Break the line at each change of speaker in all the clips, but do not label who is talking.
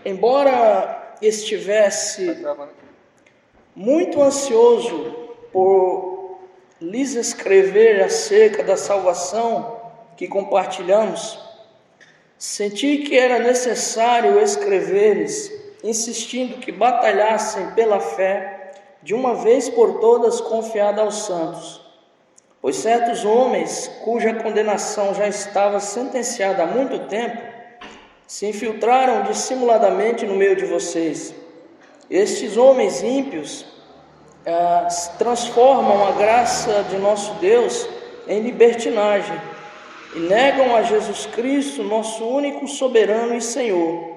embora estivesse muito ansioso por lhes escrever acerca da salvação que compartilhamos, senti que era necessário escrever-lhes, insistindo que batalhassem pela fé, de uma vez por todas confiada aos santos. Pois certos homens, cuja condenação já estava sentenciada há muito tempo, se infiltraram dissimuladamente no meio de vocês. Estes homens ímpios transformam a graça de nosso Deus em libertinagem e negam a Jesus Cristo, nosso único soberano e Senhor.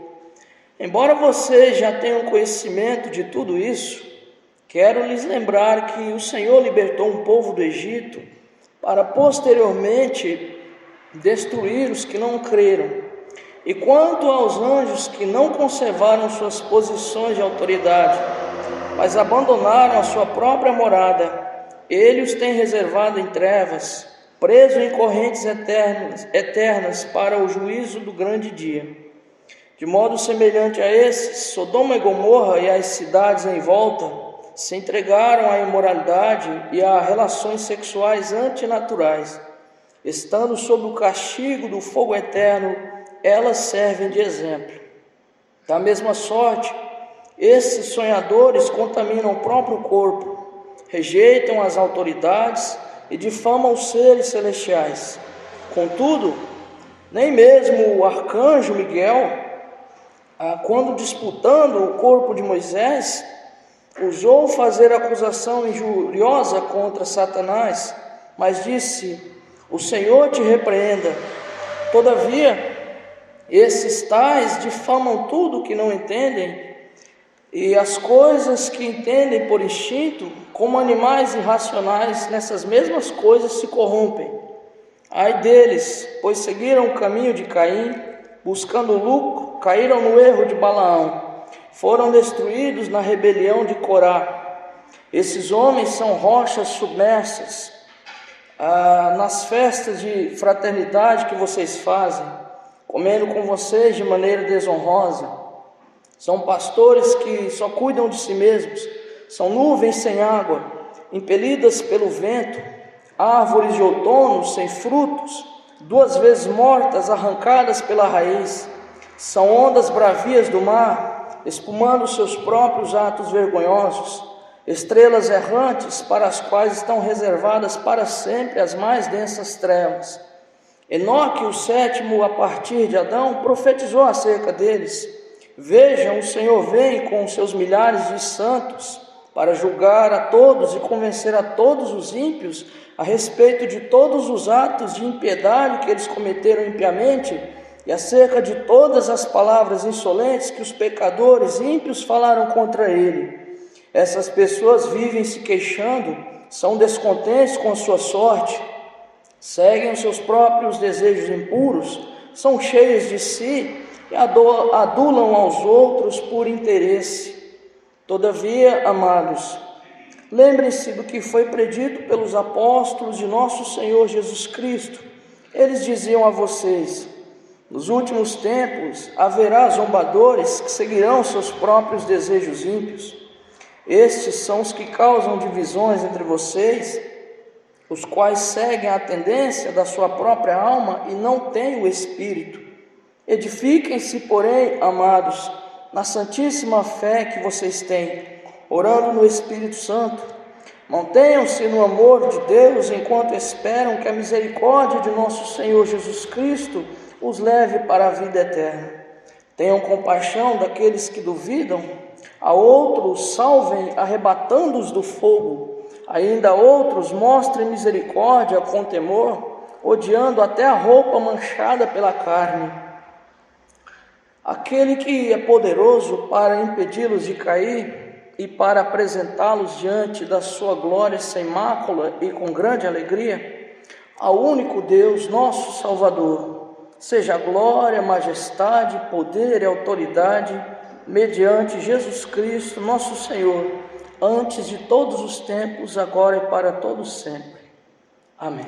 Embora vocês já tenham conhecimento de tudo isso, quero lhes lembrar que o Senhor libertou um povo do Egito para posteriormente destruir os que não creram. E quanto aos anjos que não conservaram suas posições de autoridade, mas abandonaram a sua própria morada, Ele os tem reservado em trevas, presos em correntes eternas para o juízo do grande dia. De modo semelhante a esses, Sodoma e Gomorra e as cidades em volta se entregaram à imoralidade e a relações sexuais antinaturais. Estando sob o castigo do fogo eterno, elas servem de exemplo. Da mesma sorte, esses sonhadores contaminam o próprio corpo, rejeitam as autoridades e difamam os seres celestiais. Contudo, nem mesmo o arcanjo Miguel, quando disputando o corpo de Moisés, ousou fazer acusação injuriosa contra Satanás, mas disse: "O Senhor te repreenda." Todavia, esses tais difamam tudo que não entendem, e as coisas que entendem por instinto, como animais irracionais, nessas mesmas coisas se corrompem. Ai deles, pois seguiram o caminho de Caim, buscando lucro, caíram no erro de Balaão, foram destruídos na rebelião de Corá. Esses homens são rochas submersas nas festas de fraternidade que vocês fazem, comendo com vocês de maneira desonrosa. São pastores que só cuidam de si mesmos, são nuvens sem água, impelidas pelo vento, árvores de outono sem frutos, 2 vezes mortas, arrancadas pela raiz. São ondas bravias do mar, espumando seus próprios atos vergonhosos, estrelas errantes para as quais estão reservadas para sempre as mais densas trevas. Enoque, o sétimo a partir de Adão, profetizou acerca deles: "Vejam, o Senhor vem com os seus milhares de santos para julgar a todos e convencer a todos os ímpios a respeito de todos os atos de impiedade que eles cometeram impiamente e acerca de todas as palavras insolentes que os pecadores ímpios falaram contra ele." Essas pessoas vivem se queixando, são descontentes com a sua sorte, seguem os seus próprios desejos impuros, são cheios de si e adulam aos outros por interesse. Todavia, amados, lembrem-se do que foi predito pelos apóstolos de nosso Senhor Jesus Cristo. Eles diziam a vocês: "Nos últimos tempos haverá zombadores que seguirão seus próprios desejos ímpios. Estes são os que causam divisões entre vocês, os quais seguem a tendência da sua própria alma e não têm o Espírito. Edifiquem-se, porém, amados, na santíssima fé que vocês têm, orando no Espírito Santo. Mantenham-se no amor de Deus enquanto esperam que a misericórdia de nosso Senhor Jesus Cristo os leve para a vida eterna. Tenham compaixão daqueles que duvidam, a outros salvem arrebatando-os do fogo, ainda a outros mostrem misericórdia com temor, odiando até a roupa manchada pela carne. Aquele que é poderoso para impedi-los de cair e para apresentá-los diante da sua glória sem mácula e com grande alegria, ao único Deus, nosso Salvador, seja glória, majestade, poder e autoridade, mediante Jesus Cristo, nosso Senhor, antes de todos os tempos, agora e para todos sempre. Amém.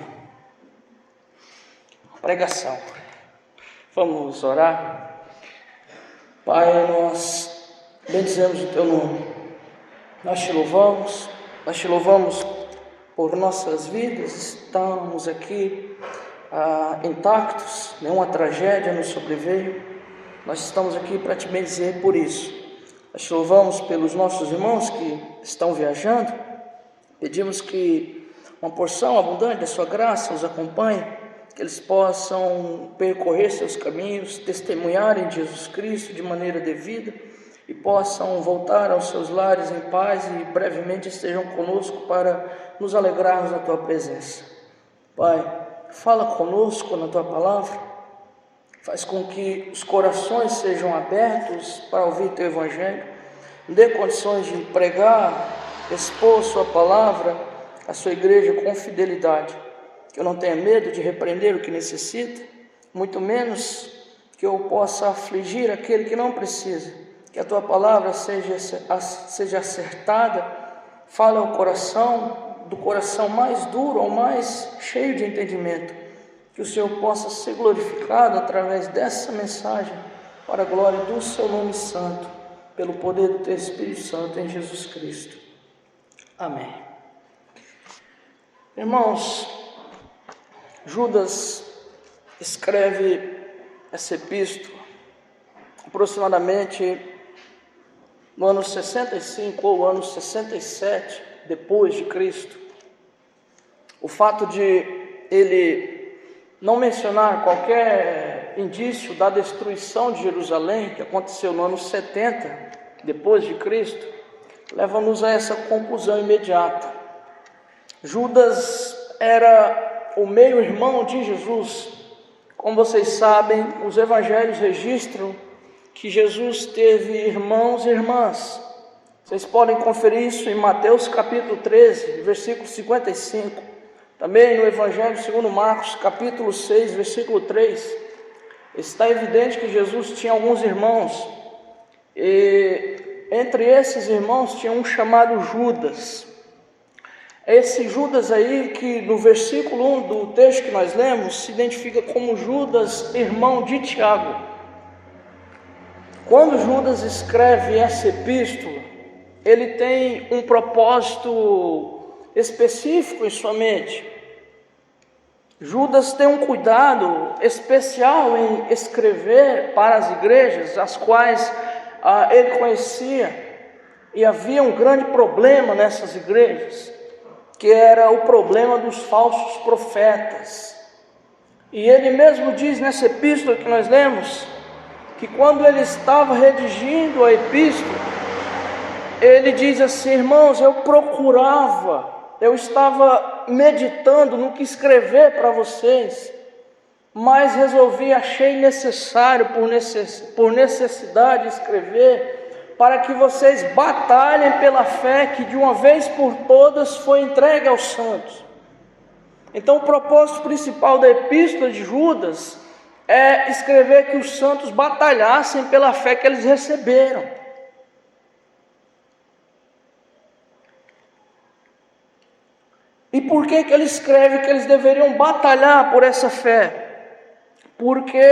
Pregação. Vamos orar. Pai, nós bendizemos o Teu nome, nós te louvamos por nossas vidas, estamos aqui intactos, nenhuma tragédia nos sobreveio, nós estamos aqui para te bendizer por isso. Nós te louvamos pelos nossos irmãos que estão viajando, pedimos que uma porção abundante da sua graça os acompanhe, que eles possam percorrer seus caminhos, testemunharem de Jesus Cristo de maneira devida e possam voltar aos seus lares em paz e brevemente estejam conosco para nos alegrarmos na Tua presença. Pai, fala conosco na Tua palavra, faz com que os corações sejam abertos para ouvir Teu Evangelho, dê condições de pregar, expor Sua palavra à Sua igreja com fidelidade, que eu não tenha medo de repreender o que necessita, muito menos que eu possa afligir aquele que não precisa, que a Tua palavra seja acertada, fale ao coração, do coração mais duro ao mais cheio de entendimento, que o Senhor possa ser glorificado através dessa mensagem, para a glória do Seu nome santo, pelo poder do Teu Espírito Santo em Jesus Cristo. Amém. Irmãos, Judas escreve essa epístola aproximadamente no ano 65 ou ano 67 depois de Cristo. O fato de ele não mencionar qualquer indício da destruição de Jerusalém, que aconteceu no ano 70 depois de Cristo, leva-nos a essa conclusão imediata. Judas era o meio-irmão de Jesus. Como vocês sabem, os evangelhos registram que Jesus teve irmãos e irmãs. Vocês podem conferir isso em Mateus capítulo 13, versículo 55. Também no Evangelho segundo Marcos, capítulo 6, versículo 3. Está evidente que Jesus tinha alguns irmãos. E entre esses irmãos tinha um chamado Judas. Esse Judas aí, que no versículo 1 do texto que nós lemos, se identifica como Judas, irmão de Tiago. Quando Judas escreve essa epístola, ele tem um propósito específico em sua mente. Judas tem um cuidado especial em escrever para as igrejas, as quais ele conhecia, e havia um grande problema nessas igrejas, que era o problema dos falsos profetas. E ele mesmo diz nessa epístola que nós lemos, que quando ele estava redigindo a epístola, ele diz assim: irmãos, eu estava meditando no que escrever para vocês, mas achei necessário, por necessidade, escrever, para que vocês batalhem pela fé que de uma vez por todas foi entregue aos santos. Então o propósito principal da epístola de Judas é escrever que os santos batalhassem pela fé que eles receberam. E por que ele escreve que eles deveriam batalhar por essa fé? Porque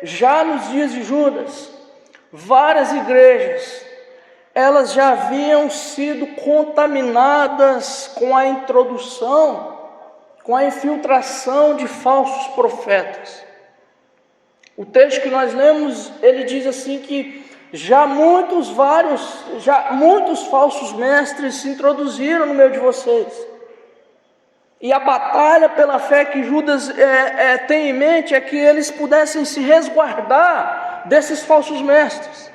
já nos dias de Judas, várias igrejas, elas já haviam sido contaminadas com a introdução, com a infiltração de falsos profetas. O texto que nós lemos, ele diz assim que já muitos falsos mestres se introduziram no meio de vocês. E a batalha pela fé que Judas tem em mente é que eles pudessem se resguardar desses falsos mestres.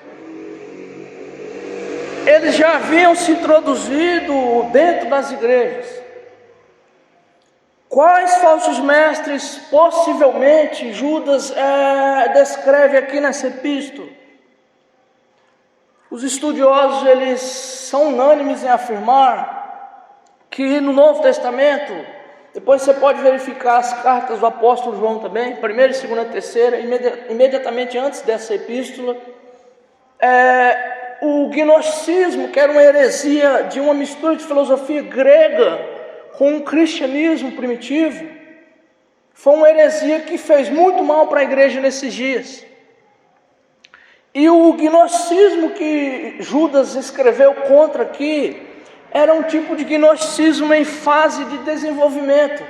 Eles já haviam se introduzido dentro das igrejas. Quais falsos mestres possivelmente Judas descreve aqui nessa epístola? Os estudiosos, eles são unânimes em afirmar que no Novo Testamento, depois você pode verificar as cartas do apóstolo João também, 1ª, 2ª, 3ª, imediatamente antes dessa epístola, o gnosticismo, que era uma heresia de uma mistura de filosofia grega com o cristianismo primitivo, foi uma heresia que fez muito mal para a igreja nesses dias. E o gnosticismo que Judas escreveu contra aqui era um tipo de gnosticismo em fase de desenvolvimento.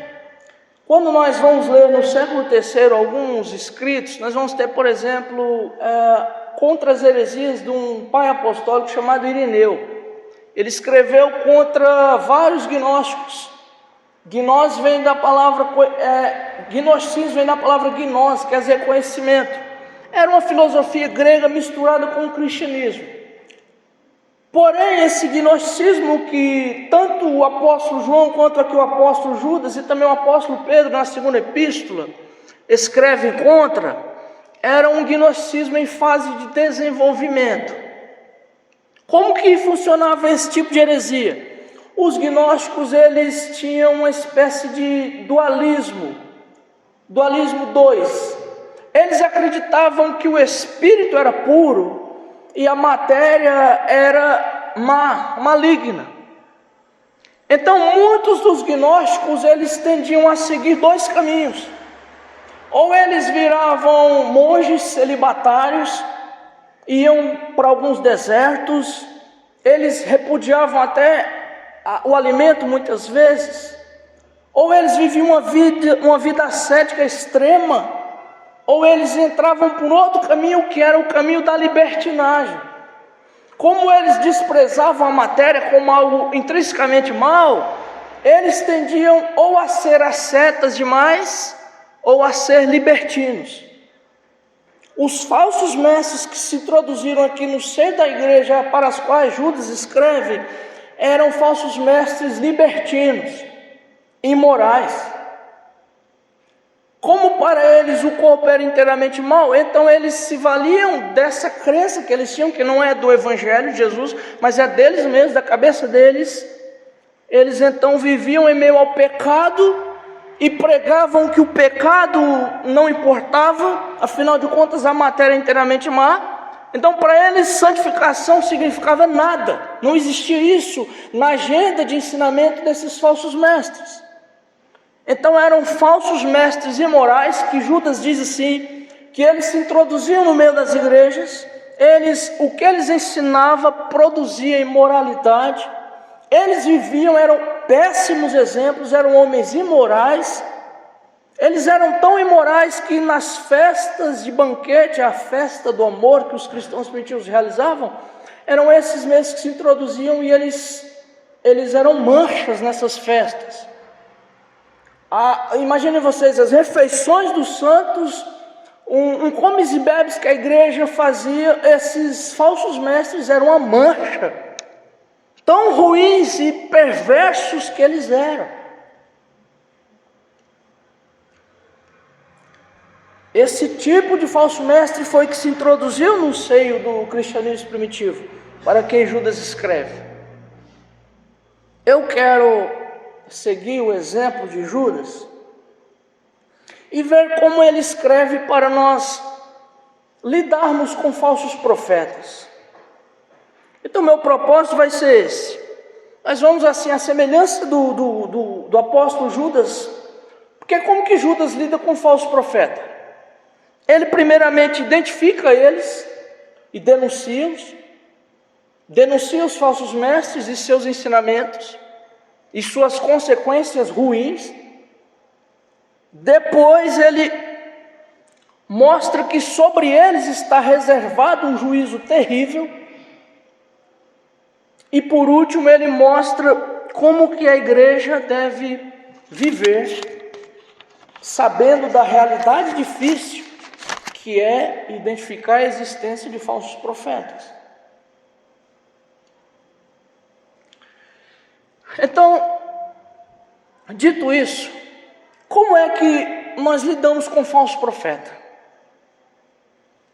Quando nós vamos ler no século III alguns escritos, nós vamos ter, por exemplo, contra as heresias de um pai apostólico chamado Irineu. Ele escreveu contra vários gnósticos. Gnosticismo vem da palavra gnose, quer dizer conhecimento. Era uma filosofia grega misturada com o cristianismo. Porém, esse gnosticismo que tanto o apóstolo João quanto aqui o apóstolo Judas e também o apóstolo Pedro na segunda epístola escrevem contra, era um gnosticismo em fase de desenvolvimento. Como que funcionava esse tipo de heresia? Os gnósticos, eles tinham uma espécie de dualismo 2. Eles acreditavam que o espírito era puro e a matéria era maligna. Então, muitos dos gnósticos, eles tendiam a seguir 2 caminhos. Ou eles viravam monges celibatários, iam para alguns desertos, eles repudiavam até o alimento muitas vezes, ou eles viviam uma vida ascética extrema, ou eles entravam por outro caminho que era o caminho da libertinagem. Como eles desprezavam a matéria como algo intrinsecamente mal, eles tendiam ou a ser ascetas demais, ou a ser libertinos. Os falsos mestres que se introduziram aqui no seio da igreja, para as quais Judas escreve, eram falsos mestres libertinos, imorais. Como para eles o corpo era inteiramente mau, então eles se valiam dessa crença que eles tinham, que não é do Evangelho de Jesus, mas é deles mesmos, da cabeça deles. Eles então viviam em meio ao pecado e pregavam que o pecado não importava, afinal de contas a matéria é inteiramente má. Então para eles santificação significava nada, não existia isso na agenda de ensinamento desses falsos mestres. Então eram falsos mestres imorais que Judas diz assim, que eles se introduziam no meio das igrejas, o que eles ensinavam produzia imoralidade, eles viviam, eram péssimos exemplos, eram homens imorais, eles eram tão imorais que nas festas de banquete, a festa do amor que os cristãos primitivos realizavam, eram esses mesmos que se introduziam e eles eram manchas nessas festas. Imaginem vocês, as refeições dos santos, um comes e bebes que a igreja fazia, esses falsos mestres eram uma mancha, tão ruins e perversos que eles eram. Esse tipo de falso mestre foi que se introduziu no seio do cristianismo primitivo, para quem Judas escreve. Eu quero seguir o exemplo de Judas e ver como ele escreve para nós lidarmos com falsos profetas. Então meu propósito vai ser esse. Nós vamos assim, a semelhança do apóstolo Judas, porque como que Judas lida com falso profeta? Ele primeiramente identifica eles e denuncia os falsos mestres e seus ensinamentos e suas consequências ruins. Depois ele mostra que sobre eles está reservado um juízo terrível. E por último ele mostra como que a igreja deve viver, sabendo da realidade difícil que é identificar a existência de falsos profetas. Então, dito isso, como é que nós lidamos com falso profeta?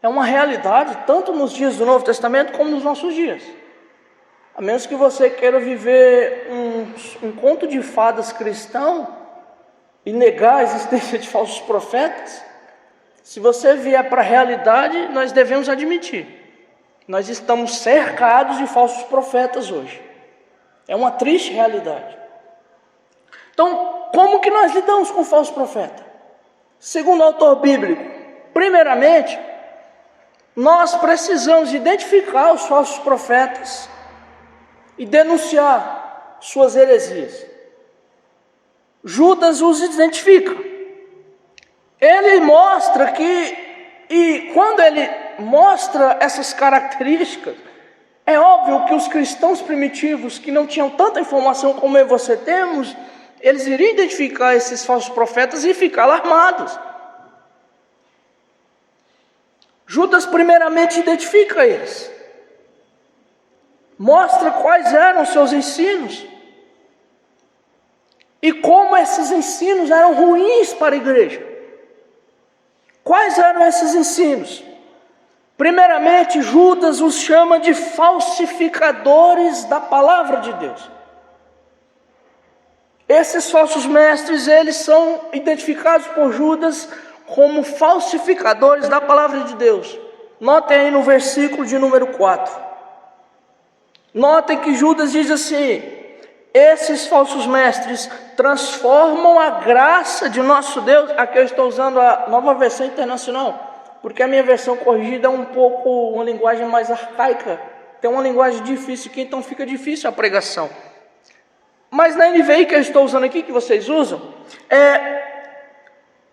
É uma realidade tanto nos dias do Novo Testamento como nos nossos dias. A menos que você queira viver um conto de fadas cristão e negar a existência de falsos profetas, se você vier para a realidade, nós devemos admitir. Nós estamos cercados de falsos profetas hoje. É uma triste realidade. Então, como que nós lidamos com o falso profeta? Segundo o autor bíblico, primeiramente, nós precisamos identificar os falsos profetas e denunciar suas heresias. Judas os identifica. Ele mostra e quando ele mostra essas características, é óbvio que os cristãos primitivos, que não tinham tanta informação como eu e você temos, eles iriam identificar esses falsos profetas e ficar alarmados. Judas primeiramente identifica eles, mostra quais eram seus ensinos e como esses ensinos eram ruins para a igreja. Quais eram esses ensinos? Primeiramente, Judas os chama de falsificadores da palavra de Deus. Esses falsos mestres, eles são identificados por Judas como falsificadores da palavra de Deus. Notem aí no versículo de número 4. Notem que Judas diz assim: esses falsos mestres transformam a graça de nosso Deus. Aqui eu estou usando a Nova Versão Internacional, porque a minha versão corrigida é um pouco uma linguagem mais arcaica. Tem uma linguagem difícil aqui, então fica difícil a pregação. Mas na NVI que eu estou usando aqui, que vocês usam,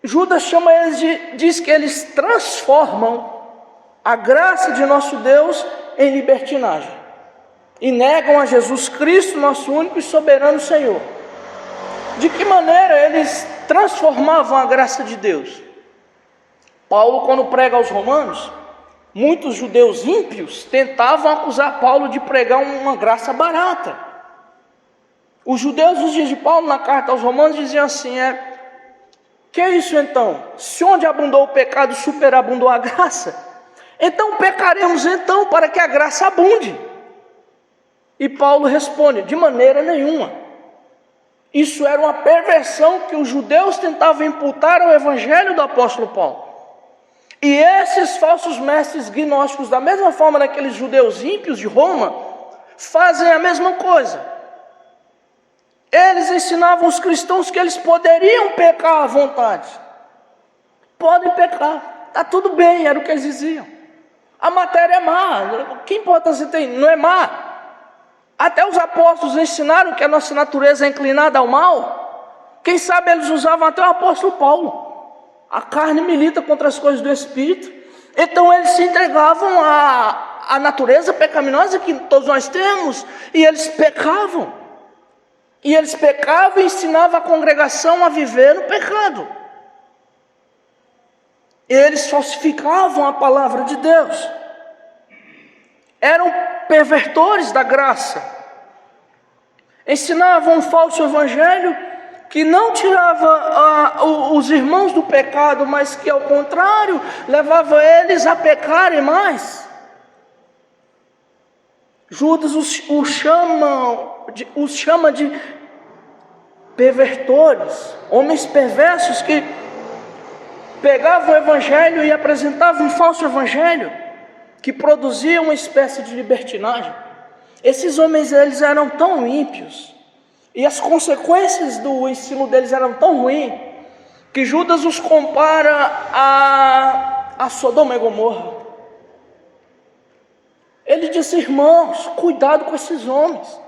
Judas chama eles diz que eles transformam a graça de nosso Deus em libertinagem e negam a Jesus Cristo, nosso único e soberano Senhor. De que maneira eles transformavam a graça de Deus? Paulo, quando prega aos romanos, muitos judeus ímpios tentavam acusar Paulo de pregar uma graça barata. Os judeus dos dias de Paulo, na carta aos romanos, diziam assim: que é isso então? Se onde abundou o pecado, superabundou a graça, então pecaremos então para que a graça abunde. E Paulo responde: de maneira nenhuma. Isso era uma perversão que os judeus tentavam imputar ao evangelho do apóstolo Paulo. E esses falsos mestres gnósticos, da mesma forma daqueles judeus ímpios de Roma, fazem a mesma coisa. Eles ensinavam os cristãos que eles poderiam pecar à vontade. Podem pecar, está tudo bem, era o que eles diziam. A matéria é má, que importância tem? Não é má. Até os apóstolos ensinaram que a nossa natureza é inclinada ao mal. Quem sabe eles usavam até o apóstolo Paulo. A carne milita contra as coisas do Espírito. Então eles se entregavam à natureza pecaminosa que todos nós temos, e eles pecavam. E eles pecavam e ensinavam a congregação a viver no pecado. Eles falsificavam a palavra de Deus. Eram pervertores da graça. Ensinavam um falso evangelho que não tirava os irmãos do pecado, mas que ao contrário, levava eles a pecarem mais. Judas os chama de pervertores, homens perversos que pegavam o evangelho e apresentavam um falso evangelho, que produzia uma espécie de libertinagem. Esses homens, eles eram tão ímpios, e as consequências do ensino deles eram tão ruins, que Judas os compara a Sodoma e Gomorra. Ele disse: irmãos, cuidado com esses homens,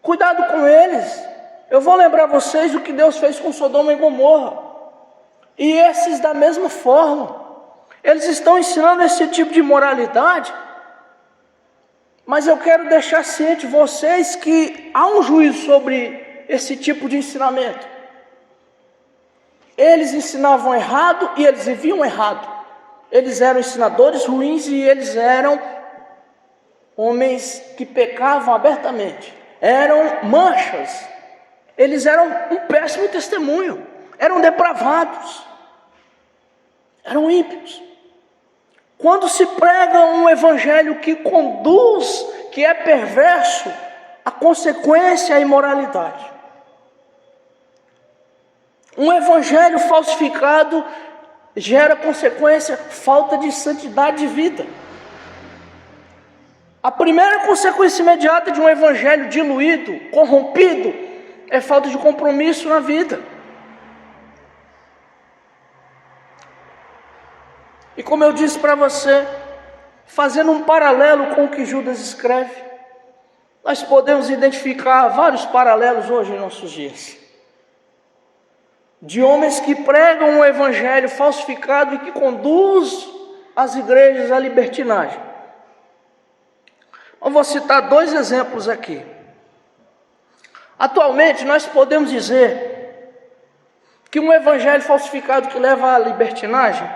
cuidado com eles. Eu vou lembrar vocês do que Deus fez com Sodoma e Gomorra. E esses da mesma forma, eles estão ensinando esse tipo de moralidade. Mas eu quero deixar ciente vocês que há um juízo sobre esse tipo de ensinamento. Eles ensinavam errado e eles viviam errado. Eles eram ensinadores ruins e eles eram homens que pecavam abertamente. Eram manchas. Eles eram um péssimo testemunho. Eram depravados. Eram ímpios. Quando se prega um evangelho que conduz, que é perverso, a consequência é a imoralidade. Um evangelho falsificado gera consequência, falta de santidade de vida. A primeira consequência imediata de um evangelho diluído, corrompido, é falta de compromisso na vida. E como eu disse para você, fazendo um paralelo com o que Judas escreve, nós podemos identificar vários paralelos hoje em nossos dias, de homens que pregam um evangelho falsificado e que conduz as igrejas à libertinagem. Eu vou citar 2 exemplos aqui. Atualmente nós podemos dizer que um evangelho falsificado que leva à libertinagem,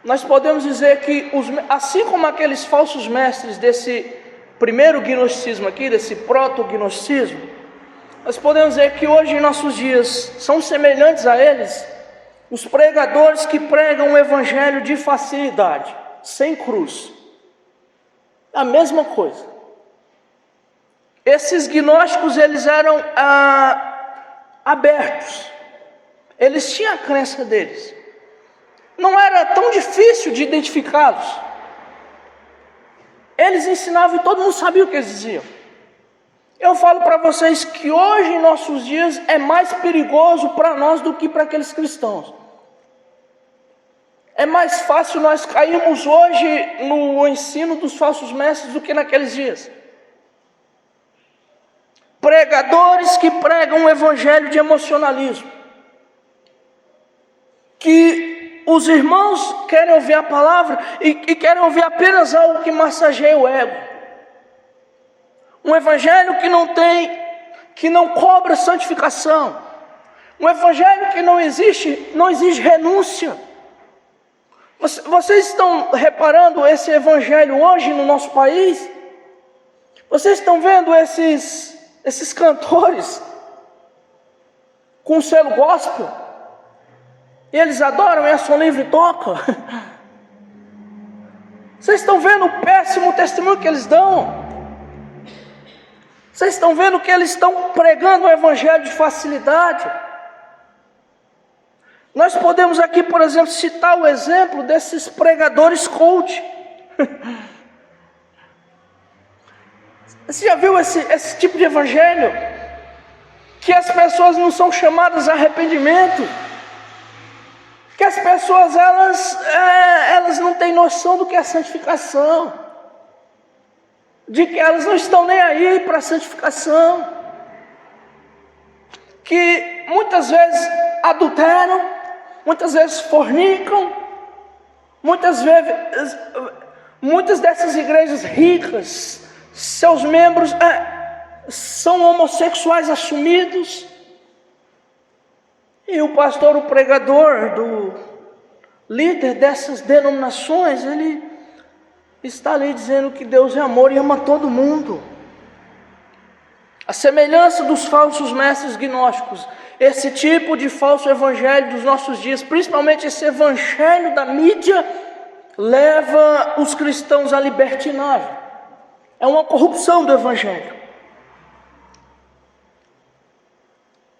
nós podemos dizer que, assim como aqueles falsos mestres desse primeiro gnosticismo aqui, desse proto-gnosticismo, nós podemos dizer que hoje em nossos dias são semelhantes a eles os pregadores que pregam um evangelho de facilidade, sem cruz. A mesma coisa. Esses gnósticos, eles eram abertos, eles tinham a crença deles, não era tão difícil de identificá-los. Eles ensinavam e todo mundo sabia o que eles diziam. Eu falo para vocês que hoje em nossos dias é mais perigoso para nós do que para aqueles cristãos. É mais fácil nós cairmos hoje no ensino dos falsos mestres do que naqueles dias. Pregadores que pregam um evangelho de emocionalismo, que os irmãos querem ouvir a palavra e querem ouvir apenas algo que massageia o ego. Um evangelho que não cobra santificação. Um evangelho que não exige renúncia. Vocês estão reparando esse evangelho hoje no nosso país? Vocês estão vendo esses cantores com selo gospel? E eles adoram e a som livre toca. Vocês estão vendo o péssimo testemunho que eles dão? Vocês estão vendo que eles estão pregando o evangelho de facilidade? Nós podemos aqui, por exemplo, citar o exemplo desses pregadores coach. Você já viu esse tipo de evangelho? Que as pessoas não são chamadas a arrependimento, que as pessoas elas não têm noção do que é santificação, de que elas não estão nem aí para a santificação, que muitas vezes adulteram, muitas vezes fornicam, muitas dessas igrejas ricas, seus membros são homossexuais assumidos, e o pastor, o pregador, do líder dessas denominações, ele está ali dizendo que Deus é amor e ama todo mundo. A semelhança dos falsos mestres gnósticos, esse tipo de falso evangelho dos nossos dias, principalmente esse evangelho da mídia, leva os cristãos à libertinagem. É uma corrupção do evangelho.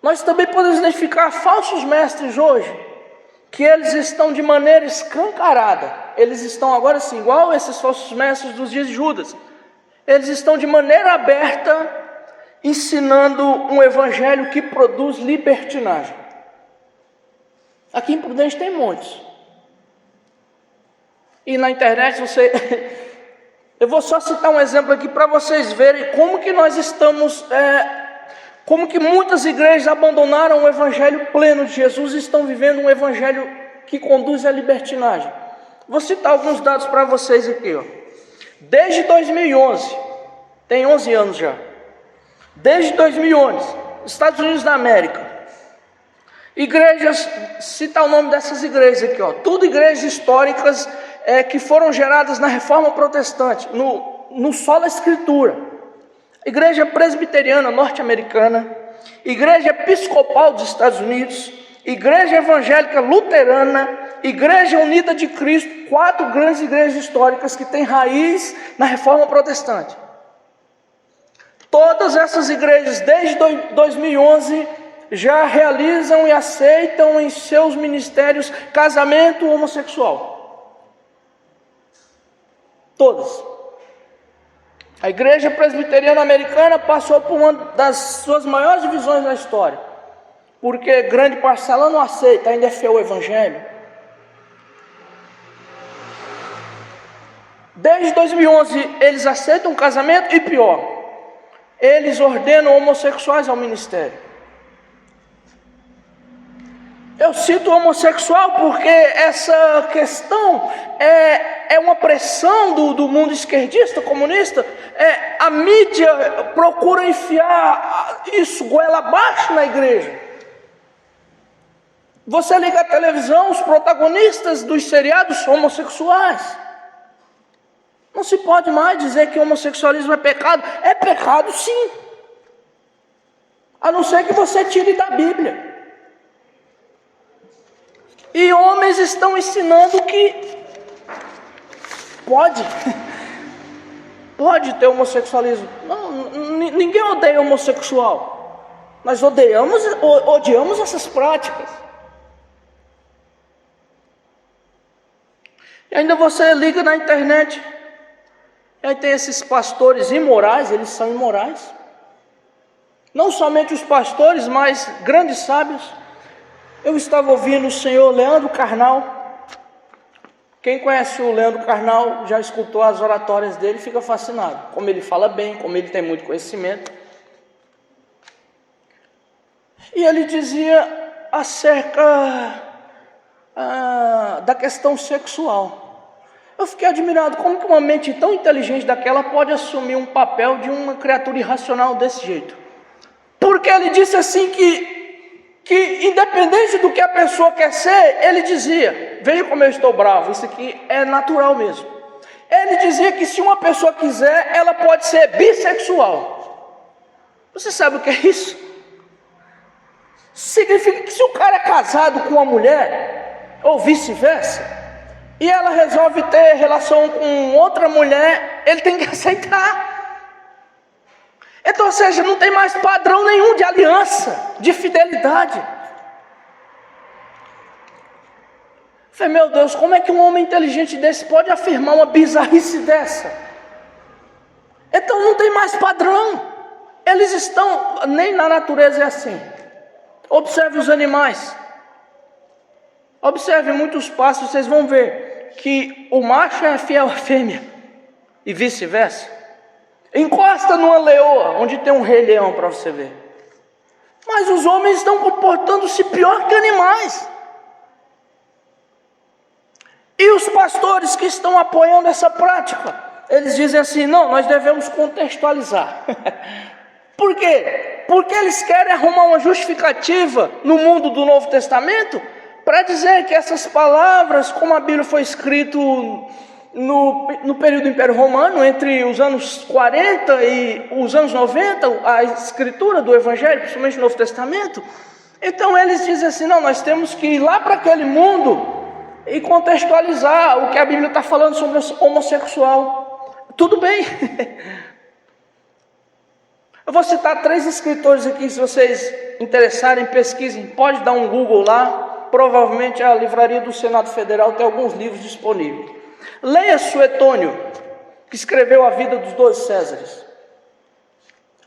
Nós também podemos identificar falsos mestres hoje, que eles estão de maneira escancarada, eles estão agora sim, igual esses falsos mestres dos dias de Judas, eles estão de maneira aberta, ensinando um evangelho que produz libertinagem. Aqui em Prudente tem muitos. E na internet eu vou só citar um exemplo aqui para vocês verem como que nós estamos, como que muitas igrejas abandonaram o evangelho pleno de Jesus e estão vivendo um evangelho que conduz à libertinagem. Vou citar alguns dados para vocês aqui, ó. Desde 2011, tem 11 anos já. Desde 2011, Estados Unidos da América, igrejas, citar o nome dessas igrejas aqui, ó, tudo igrejas históricas que foram geradas na Reforma Protestante, no Sola Escritura. Igreja Presbiteriana Norte-Americana, Igreja Episcopal dos Estados Unidos, Igreja Evangélica Luterana, Igreja Unida de Cristo, 4 grandes igrejas históricas que têm raiz na Reforma Protestante. Todas essas igrejas, desde 2011, já realizam e aceitam em seus ministérios casamento homossexual. Todas. A Igreja Presbiteriana Americana passou por uma das suas maiores divisões na história, porque grande parcela não aceita, ainda é fiel ao Evangelho. Desde 2011 eles aceitam o casamento e pior, eles ordenam homossexuais ao ministério. Eu cito homossexual porque essa questão é uma pressão do mundo esquerdista, comunista. A mídia procura enfiar isso goela abaixo na igreja. Você liga a televisão, os protagonistas dos seriados são homossexuais. Não se pode mais dizer que o homossexualismo é pecado. É pecado sim, a não ser que você tire da Bíblia. E homens estão ensinando que pode ter homossexualismo. Não, ninguém odeia homossexual. Nós odiamos essas práticas. E ainda você liga na internet, e aí tem esses pastores imorais, eles são imorais. Não somente os pastores, mas grandes sábios. Eu estava ouvindo o senhor Leandro Carnal. Quem conhece o Leandro Carnal, já escutou as oratórias dele, fica fascinado. Como ele fala bem, como ele tem muito conhecimento. E ele dizia acerca da questão sexual. Eu fiquei admirado, como que uma mente tão inteligente daquela pode assumir um papel de uma criatura irracional desse jeito. Porque ele disse assim que independente do que a pessoa quer ser, ele dizia, veja como eu estou bravo, isso aqui é natural mesmo. Ele dizia que se uma pessoa quiser, ela pode ser bissexual. Você sabe o que é isso? Significa que se o cara é casado com uma mulher, ou vice-versa, e ela resolve ter relação com outra mulher, ele tem que aceitar. Então, ou seja, não tem mais padrão nenhum de aliança, de fidelidade. Eu falei, meu Deus, como é que um homem inteligente desse pode afirmar uma bizarrice dessa? Então não tem mais padrão. Eles estão, nem na natureza é assim. Observe os animais. Observe muitos passos, vocês vão ver que o macho é fiel à fêmea e vice-versa. Encosta numa leoa, onde tem um rei leão para você ver. Mas os homens estão comportando-se pior que animais. E os pastores que estão apoiando essa prática, eles dizem assim, não, nós devemos contextualizar. Por quê? Porque eles querem arrumar uma justificativa no mundo do Novo Testamento para dizer que essas palavras, como a Bíblia foi escrito no período do Império Romano, entre os anos 40 e os anos 90, a escritura do Evangelho, principalmente no Novo Testamento, então eles dizem assim, não, nós temos que ir lá para aquele mundo e contextualizar o que a Bíblia está falando sobre o homossexual. Tudo bem. Eu vou citar 3 escritores aqui, se vocês interessarem, pesquisem, pode dar um Google lá, provavelmente a livraria do Senado Federal tem alguns livros disponíveis. Leia Suetônio, que escreveu a vida dos 12 Césares.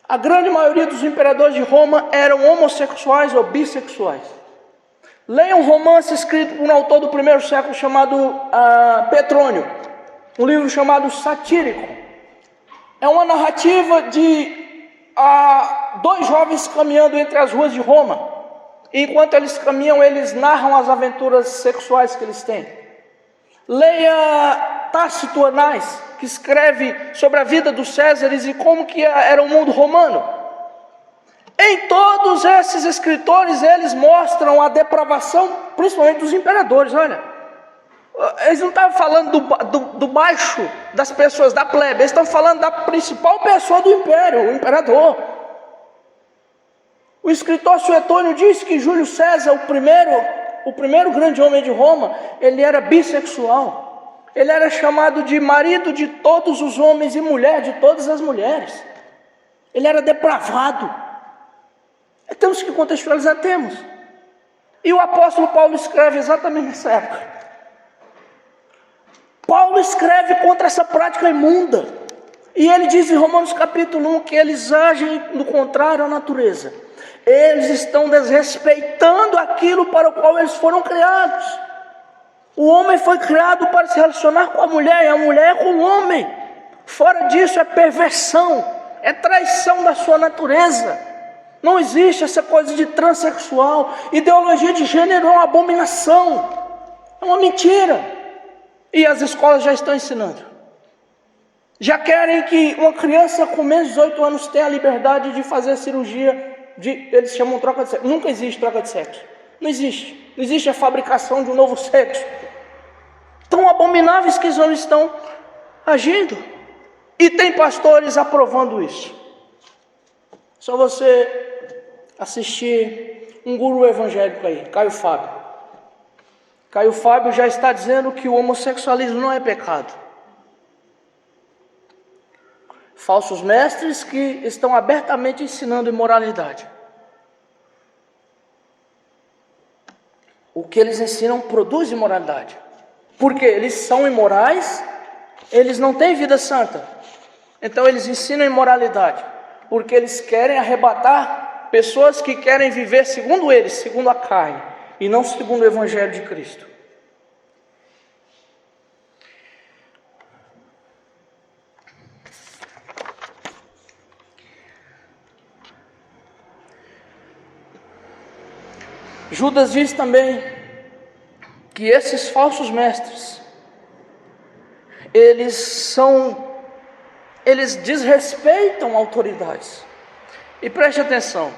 A grande maioria dos imperadores de Roma eram homossexuais ou bissexuais. Leia um romance escrito por um autor do primeiro século chamado Petrônio, um livro chamado Satírico. É uma narrativa de 2 jovens caminhando entre as ruas de Roma. E enquanto eles caminham, eles narram as aventuras sexuais que eles têm. Leia Tácito Anais, que escreve sobre a vida dos Césares e como que era o mundo romano. Em todos esses escritores, eles mostram a depravação, principalmente dos imperadores. Olha, eles não estavam falando do baixo das pessoas, da plebe, eles estão falando da principal pessoa do império, o imperador. O escritor Suetônio diz que Júlio César, o primeiro grande homem de Roma, ele era bissexual. Ele era chamado de marido de todos os homens e mulher de todas as mulheres. Ele era depravado. Temos que contextualizar, temos. E o apóstolo Paulo escreve exatamente nessa época. Paulo escreve contra essa prática imunda. E ele diz em Romanos capítulo 1 que eles agem no contrário à natureza. Eles estão desrespeitando aquilo para o qual eles foram criados. O homem foi criado para se relacionar com a mulher e a mulher com o homem. Fora disso é perversão, é traição da sua natureza. Não existe essa coisa de transexual. Ideologia de gênero é uma abominação, é uma mentira. E as escolas já estão ensinando. Já querem que uma criança com menos de 18 anos tenha a liberdade de fazer cirurgia eles chamam troca de sexo. Nunca existe troca de sexo. Não existe. Não existe a fabricação de um novo sexo. Tão abomináveis que eles não estão agindo. E tem pastores aprovando isso. Só você assistir um guru evangélico aí, Caio Fábio. Caio Fábio já está dizendo que o homossexualismo não é pecado. Falsos mestres que estão abertamente ensinando imoralidade. O que eles ensinam produz imoralidade. Porque eles são imorais, eles não têm vida santa. Então eles ensinam imoralidade. Porque eles querem arrebatar pessoas que querem viver segundo eles, segundo a carne, e não segundo o Evangelho de Cristo. Judas diz também que esses falsos mestres, eles desrespeitam autoridades. E preste atenção,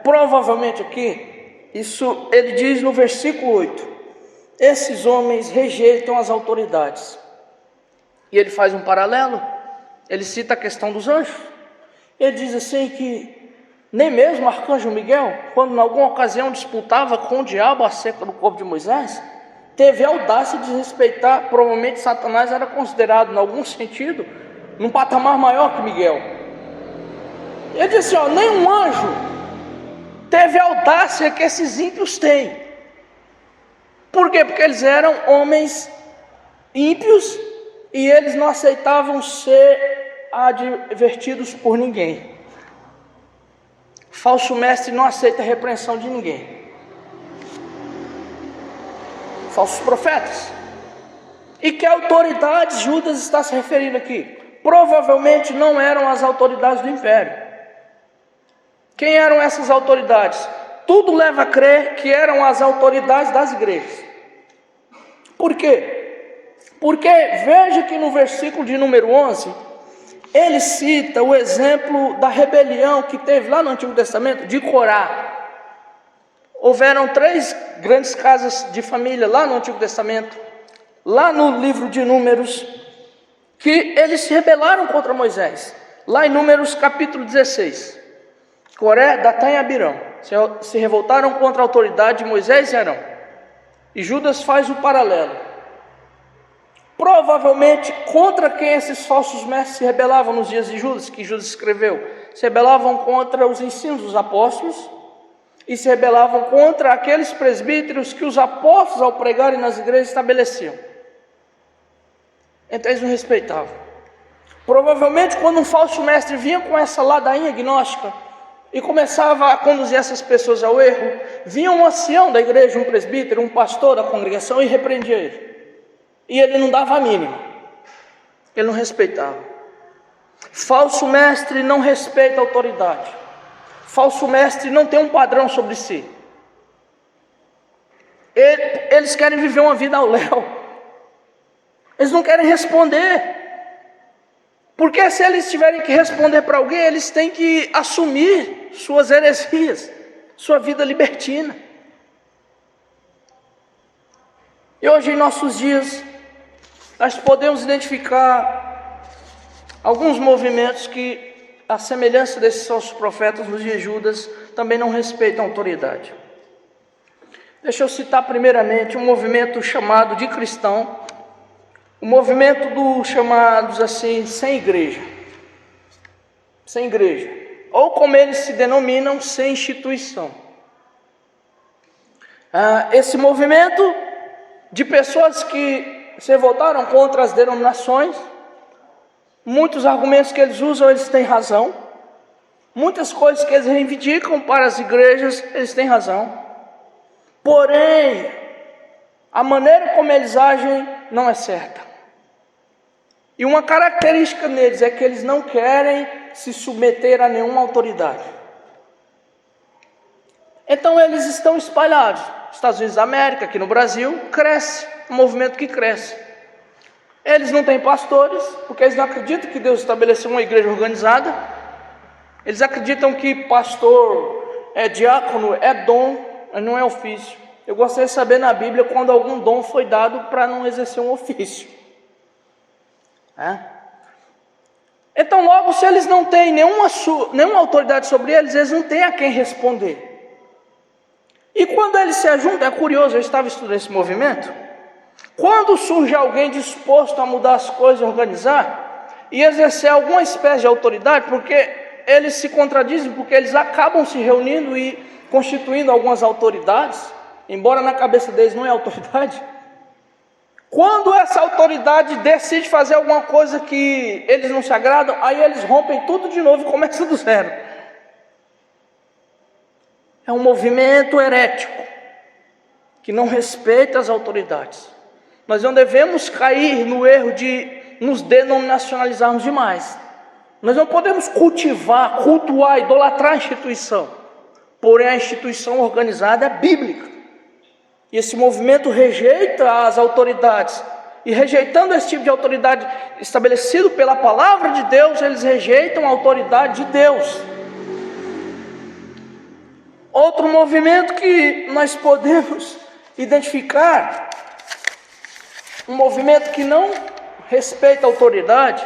provavelmente aqui, isso ele diz no versículo 8, esses homens rejeitam as autoridades. E ele faz um paralelo, ele cita a questão dos anjos. Ele diz assim que nem mesmo o arcanjo Miguel, quando em alguma ocasião disputava com o diabo acerca do corpo de Moisés, teve a audácia de respeitar. Provavelmente Satanás era considerado, em algum sentido, num patamar maior que Miguel. Ele disse assim, nem um anjo teve a audácia que esses ímpios têm. Por quê? Porque eles eram homens ímpios e eles não aceitavam ser advertidos por ninguém. Falso mestre não aceita a repreensão de ninguém. Falsos profetas. E que autoridades Judas está se referindo aqui? Provavelmente não eram as autoridades do império. Quem eram essas autoridades? Tudo leva a crer que eram as autoridades das igrejas. Por quê? Porque veja que no versículo de número 11, ele cita o exemplo da rebelião que teve lá no Antigo Testamento, de Corá. Houveram 3 grandes casas de família lá no Antigo Testamento, lá no livro de Números, que eles se rebelaram contra Moisés. Lá em Números capítulo 16, Coré, Datã e Abirão se revoltaram contra a autoridade de Moisés e Arão. E Judas faz o paralelo. Provavelmente contra quem esses falsos mestres se rebelavam nos dias de Judas, que Judas escreveu. Se rebelavam contra os ensinos dos apóstolos e se rebelavam contra aqueles presbíteros que os apóstolos, ao pregarem nas igrejas, estabeleciam. Então eles não respeitavam. Provavelmente quando um falso mestre vinha com essa ladainha gnóstica e começava a conduzir essas pessoas ao erro, vinha um ancião da igreja, um presbítero, um pastor da congregação e repreendia ele. E ele não dava a mínima. Ele não respeitava. Falso mestre não respeita a autoridade. Falso mestre não tem um padrão sobre si. Eles querem viver uma vida ao léu. Eles não querem responder. Porque se eles tiverem que responder para alguém, eles têm que assumir suas heresias, sua vida libertina. E hoje em nossos dias, nós podemos identificar alguns movimentos que, à semelhança desses falsos profetas nos dias de Judas, também não respeitam a autoridade. Deixa eu citar primeiramente um movimento chamado de cristão, o movimento dos chamados assim, sem igreja. Sem igreja. Ou como eles se denominam, sem instituição. Esse movimento de pessoas que se revoltaram contra as denominações, muitos argumentos que eles usam, eles têm razão. Muitas coisas que eles reivindicam para as igrejas, eles têm razão. Porém, a maneira como eles agem não é certa. E uma característica neles é que eles não querem se submeter a nenhuma autoridade. Então eles estão espalhados. Estados Unidos da América, aqui no Brasil, cresce, um movimento que cresce. Eles não têm pastores, porque eles não acreditam que Deus estabeleceu uma igreja organizada. Eles acreditam que pastor, diácono, é dom, mas não é ofício. Eu gostaria de saber na Bíblia quando algum dom foi dado para não exercer um ofício. Então logo, se eles não têm nenhuma autoridade sobre eles não têm a quem responder. E quando eles se ajuntam, é curioso, eu estava estudando esse movimento, quando surge alguém disposto a mudar as coisas, organizar e exercer alguma espécie de autoridade, porque eles se contradizem, porque eles acabam se reunindo e constituindo algumas autoridades, embora na cabeça deles não é autoridade. Quando essa autoridade decide fazer alguma coisa que eles não se agradam, aí eles rompem tudo de novo e começam do zero. É um movimento herético, que não respeita as autoridades. Nós não devemos cair no erro de nos denominacionalizarmos demais. Nós não podemos cultuar, idolatrar a instituição. Porém, a instituição organizada é bíblica. E esse movimento rejeita as autoridades. E rejeitando esse tipo de autoridade estabelecido pela palavra de Deus, eles rejeitam a autoridade de Deus. Outro movimento que nós podemos identificar, um movimento que não respeita a autoridade,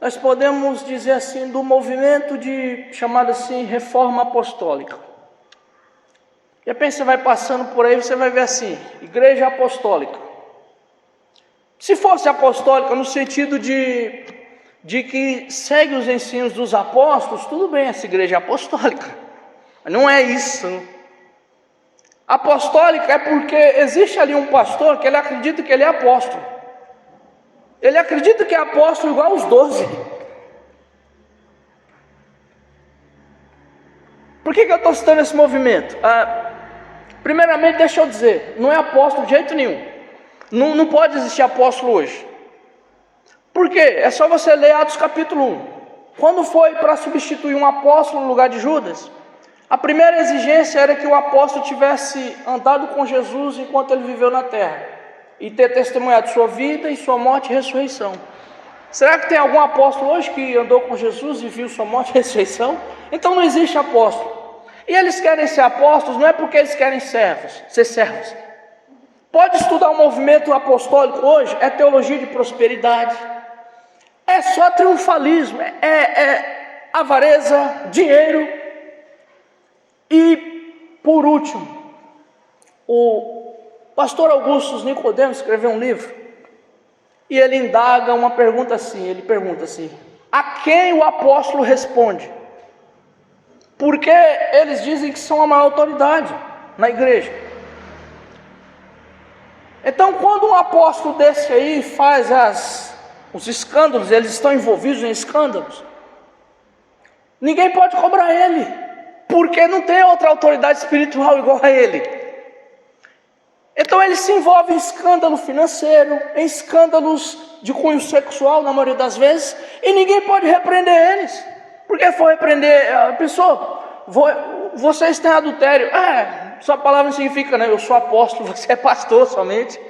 nós podemos dizer assim, do movimento chamado assim, reforma apostólica. De repente você vai passando por aí, você vai ver assim, igreja apostólica. Se fosse apostólica no sentido de que segue os ensinos dos apóstolos, tudo bem, essa igreja é apostólica. Mas não é isso. Apostólica é porque existe ali um pastor que ele acredita que ele é apóstolo. Ele acredita que é apóstolo igual aos 12. Por que eu estou citando esse movimento? Primeiramente, deixa eu dizer, não é apóstolo de jeito nenhum. Não pode existir apóstolo hoje. Por quê? É só você ler Atos capítulo 1. Quando foi para substituir um apóstolo no lugar de Judas, a primeira exigência era que o apóstolo tivesse andado com Jesus enquanto ele viveu na terra e ter testemunhado sua vida e sua morte e ressurreição. Será que tem algum apóstolo hoje que andou com Jesus e viu sua morte e ressurreição? Então não existe apóstolo. E eles querem ser apóstolos não é porque eles querem ser servos. Pode estudar o movimento apostólico hoje, é teologia de prosperidade, é só triunfalismo, é avareza, dinheiro. E, por último, o pastor Augusto Nicodemos escreveu um livro, e ele indaga uma pergunta assim, ele pergunta assim, a quem o apóstolo responde? Porque eles dizem que são a maior autoridade na igreja. Então, quando um apóstolo desse aí faz os escândalos, eles estão envolvidos em escândalos, ninguém pode cobrar ele, porque não tem outra autoridade espiritual igual a ele. Então ele se envolve em escândalo financeiro, em escândalos de cunho sexual na maioria das vezes, e ninguém pode repreender eles. Porque for repreender a pessoa, vocês têm adultério. Sua palavra não significa, né? Eu sou apóstolo, você é pastor somente.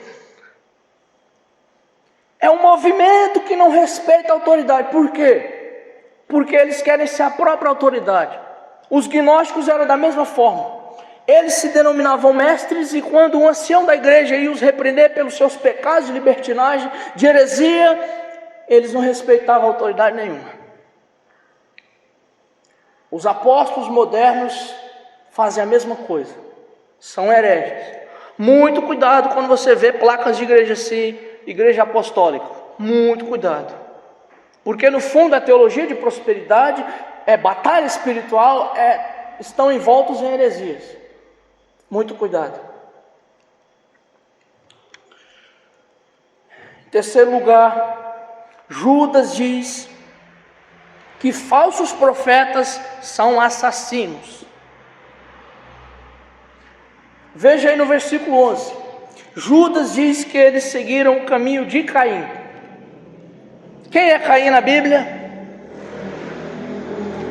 É um movimento que não respeita a autoridade. Por quê? Porque eles querem ser a própria autoridade. Os gnósticos eram da mesma forma. Eles se denominavam mestres, e quando um ancião da igreja ia os repreender pelos seus pecados de libertinagem, de heresia, eles não respeitavam autoridade nenhuma. Os apóstolos modernos fazem a mesma coisa, são hereges. Muito cuidado quando você vê placas de igreja assim, igreja apostólica, muito cuidado, porque no fundo a teologia de prosperidade é batalha espiritual, estão envoltos em heresias. Muito cuidado. Em terceiro lugar, Judas diz que falsos profetas são assassinos. Veja aí no versículo 11. Judas diz que eles seguiram o caminho de Caim. Quem é Caim na Bíblia?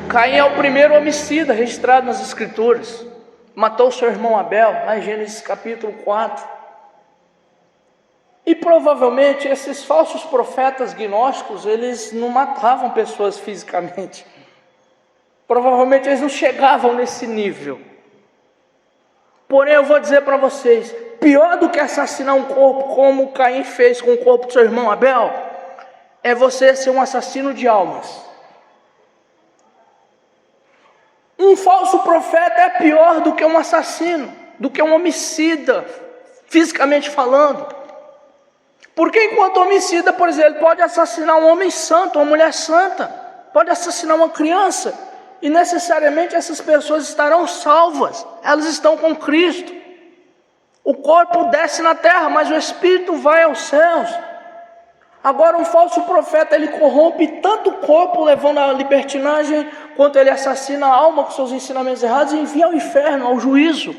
Caim é o primeiro homicida registrado nas Escrituras. Matou seu irmão Abel, lá em Gênesis capítulo 4. E provavelmente esses falsos profetas gnósticos, eles não matavam pessoas fisicamente. Provavelmente eles não chegavam nesse nível. Porém eu vou dizer para vocês, pior do que assassinar um corpo como Caim fez com o corpo do seu irmão Abel, é você ser um assassino de almas. Um falso profeta é pior do que um assassino, do que um homicida, fisicamente falando. Porque enquanto homicida, por exemplo, pode assassinar um homem santo, uma mulher santa, pode assassinar uma criança, e necessariamente essas pessoas estarão salvas, elas estão com Cristo. O corpo desce na terra, mas o espírito vai aos céus. Agora um falso profeta, ele corrompe tanto o corpo, levando à libertinagem, quanto ele assassina a alma com seus ensinamentos errados e envia ao inferno, ao juízo.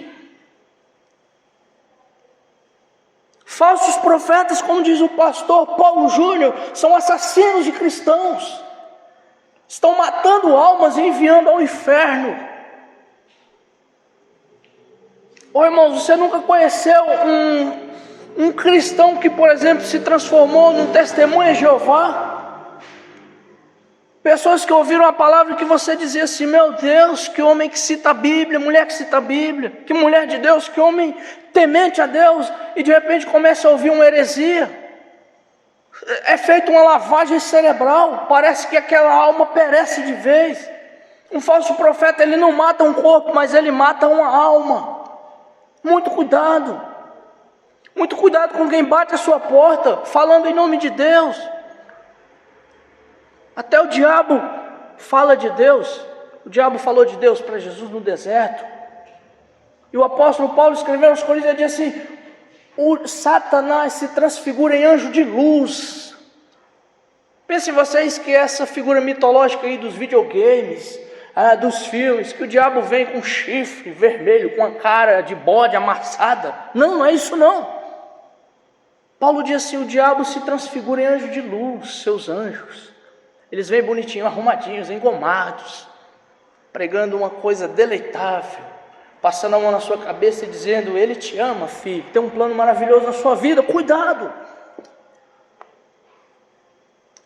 Falsos profetas, como diz o pastor Paulo Júnior, são assassinos de cristãos. Estão matando almas e enviando ao inferno. Ô irmãos, você nunca conheceu um cristão que, por exemplo, se transformou num testemunha de Jeová? Pessoas que ouviram a palavra que você dizia assim: meu Deus, que homem que cita a Bíblia, mulher que cita a Bíblia, que mulher de Deus, que homem temente a Deus, e de repente começa a ouvir uma heresia. É feita uma lavagem cerebral, parece que aquela alma perece de vez. Um falso profeta, ele não mata um corpo, mas ele mata uma alma. Muito cuidado. Muito cuidado com quem bate a sua porta, falando em nome de Deus. Até o diabo fala de Deus. O diabo falou de Deus para Jesus no deserto. E o apóstolo Paulo escreveu aos Coríntios, ele disse assim: o Satanás se transfigura em anjo de luz. Pensem vocês que essa figura mitológica aí dos videogames, dos filmes, que o diabo vem com chifre vermelho, com a cara de bode amassada. Não, não é isso não. Paulo diz assim: o diabo se transfigura em anjo de luz, seus anjos. Eles vêm bonitinhos, arrumadinhos, engomados, pregando uma coisa deleitável, passando a mão na sua cabeça e dizendo: ele te ama, filho, tem um plano maravilhoso na sua vida, cuidado.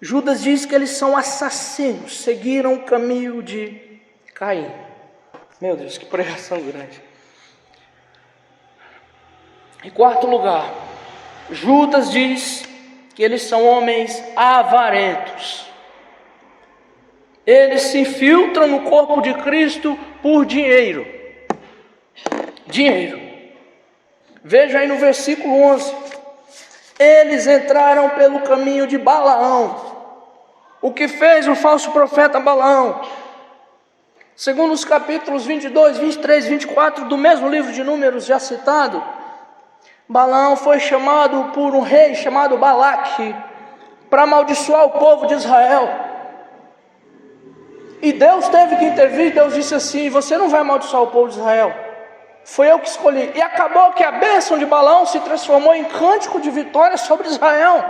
Judas diz que eles são assassinos, seguiram o caminho de Caim. Meu Deus, que pregação grande. Em quarto lugar, Judas diz que eles são homens avarentos. Eles se infiltram no corpo de Cristo por dinheiro. Dinheiro. Veja aí no versículo 11. Eles entraram pelo caminho de Balaão. O que fez o falso profeta Balaão? Segundo os capítulos 22, 23, 24 do mesmo livro de Números já citado, Balaão foi chamado por um rei chamado Balaque para amaldiçoar o povo de Israel. E Deus teve que intervir. Deus disse assim: você não vai amaldiçoar o povo de Israel, foi eu que escolhi. E acabou que a bênção de Balaão se transformou em cântico de vitória sobre Israel.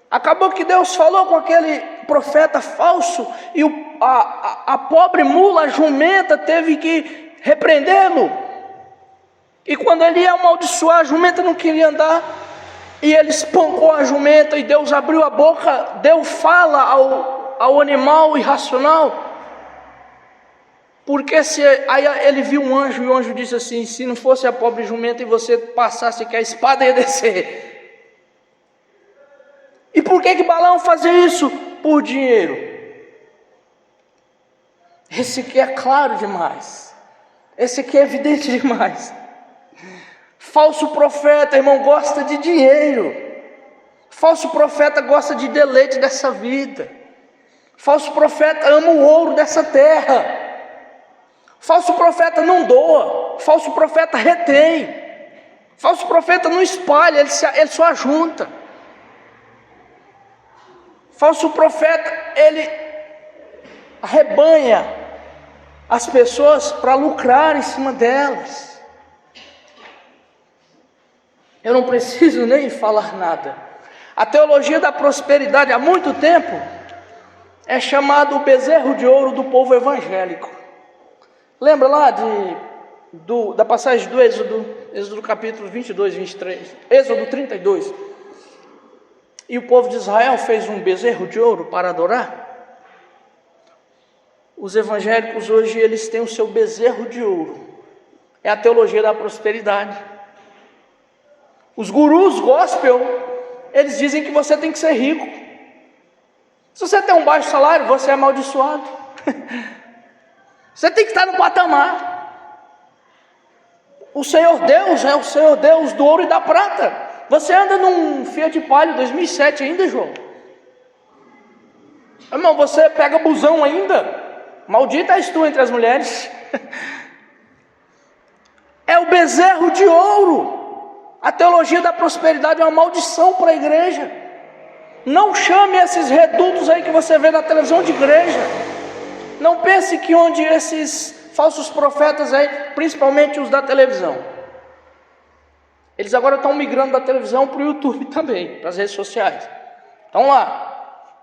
Acabou que Deus falou com aquele profeta falso, e a pobre mula, a jumenta, teve que repreendê-lo. E quando ele ia amaldiçoar, a jumenta não queria andar, e ele espancou a jumenta, e Deus abriu a boca, deu fala ao animal irracional. Porque aí ele viu um anjo, e o anjo disse assim: se não fosse a pobre jumenta e você passasse que a espada ia descer. E por que Balaão fazia isso? Por dinheiro. Esse aqui é claro demais, esse aqui é evidente demais. Falso profeta, irmão, gosta de dinheiro. Falso profeta gosta de deleite dessa vida. Falso profeta ama o ouro dessa terra. Falso profeta não doa. Falso profeta retém. Falso profeta não espalha, ele só ajunta. Falso profeta, ele arrebanha as pessoas para lucrar em cima delas. Eu não preciso nem falar nada. A teologia da prosperidade há muito tempo é chamado o bezerro de ouro do povo evangélico. Lembra lá da passagem do Êxodo capítulo 22, 23, Êxodo 32. E o povo de Israel fez um bezerro de ouro para adorar. Os evangélicos hoje, eles têm o seu bezerro de ouro. É a teologia da prosperidade. Os gurus gospel, eles dizem que você tem que ser rico. Se você tem um baixo salário, você é amaldiçoado. Você tem que estar no patamar. O Senhor Deus é o Senhor Deus do ouro e da prata. Você anda num Fiat Palio 2007 ainda, João? Irmão, você pega busão ainda? Maldita és tu entre as mulheres. É o bezerro de ouro. A teologia da prosperidade é uma maldição para a igreja. Não chame esses redutos aí que você vê na televisão de igreja. Não pense que onde esses falsos profetas aí, principalmente os da televisão, eles agora estão migrando da televisão para o YouTube também, para as redes sociais. Então lá,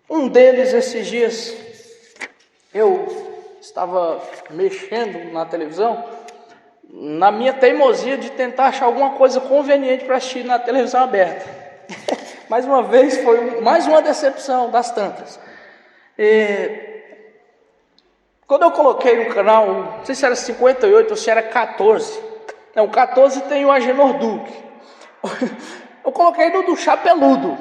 um deles esses dias, eu estava mexendo na televisão, na minha teimosia de tentar achar alguma coisa conveniente para assistir na televisão aberta. Mais uma vez, foi mais uma decepção das tantas. Quando eu coloquei no canal, não sei se era 58 ou se era 14. Não, 14 tem o Agenor Duque. Eu coloquei no do Chapeludo.